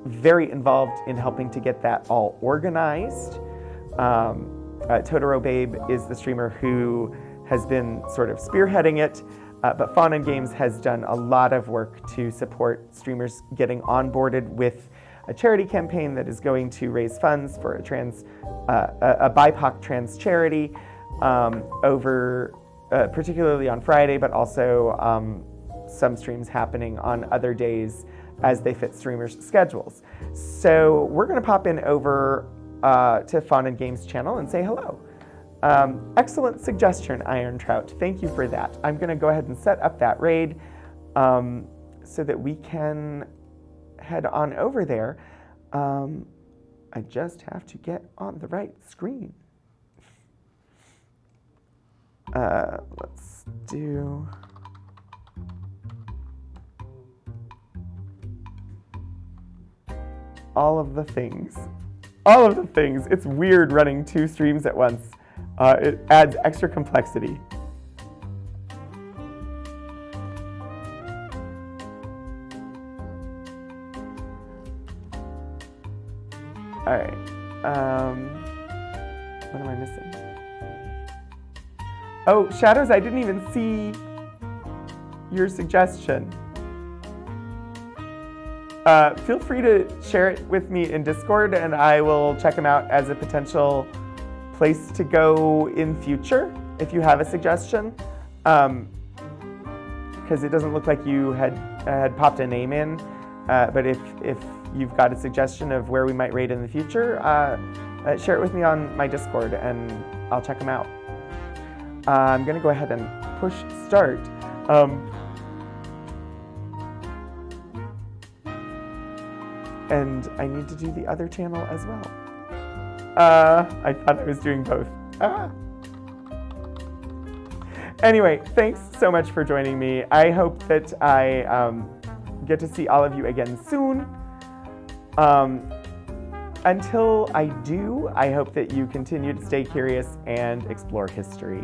very involved in helping to get that all organized. Totoro Babe is the streamer who has been sort of spearheading it, but Fawn and Games has done a lot of work to support streamers getting onboarded with a charity campaign that is going to raise funds for a BIPOC trans charity particularly on Friday, but also some streams happening on other days as they fit streamers' schedules. So we're going to pop in over to Fawn and Games channel and say hello. Excellent suggestion, Iron Trout. Thank you for that. I'm going to go ahead and set up that raid so that we can head on over there. I just have to get on the right screen. Let's do... all of the things. All of the things. It's weird running 2 streams at once. It adds extra complexity. All right. What am I missing? Oh, Shadows, I didn't even see your suggestion. Feel free to share it with me in Discord, and I will check them out as a potential place to go in future if you have a suggestion. Because it doesn't look like you had popped a name in, but if you've got a suggestion of where we might raid in the future, share it with me on my Discord, and I'll check them out. I'm going to go ahead and push start. And I need to do the other channel as well. I thought I was doing both. Anyway, thanks so much for joining me. I hope that I get to see all of you again soon. Until I do, I hope that you continue to stay curious and explore history.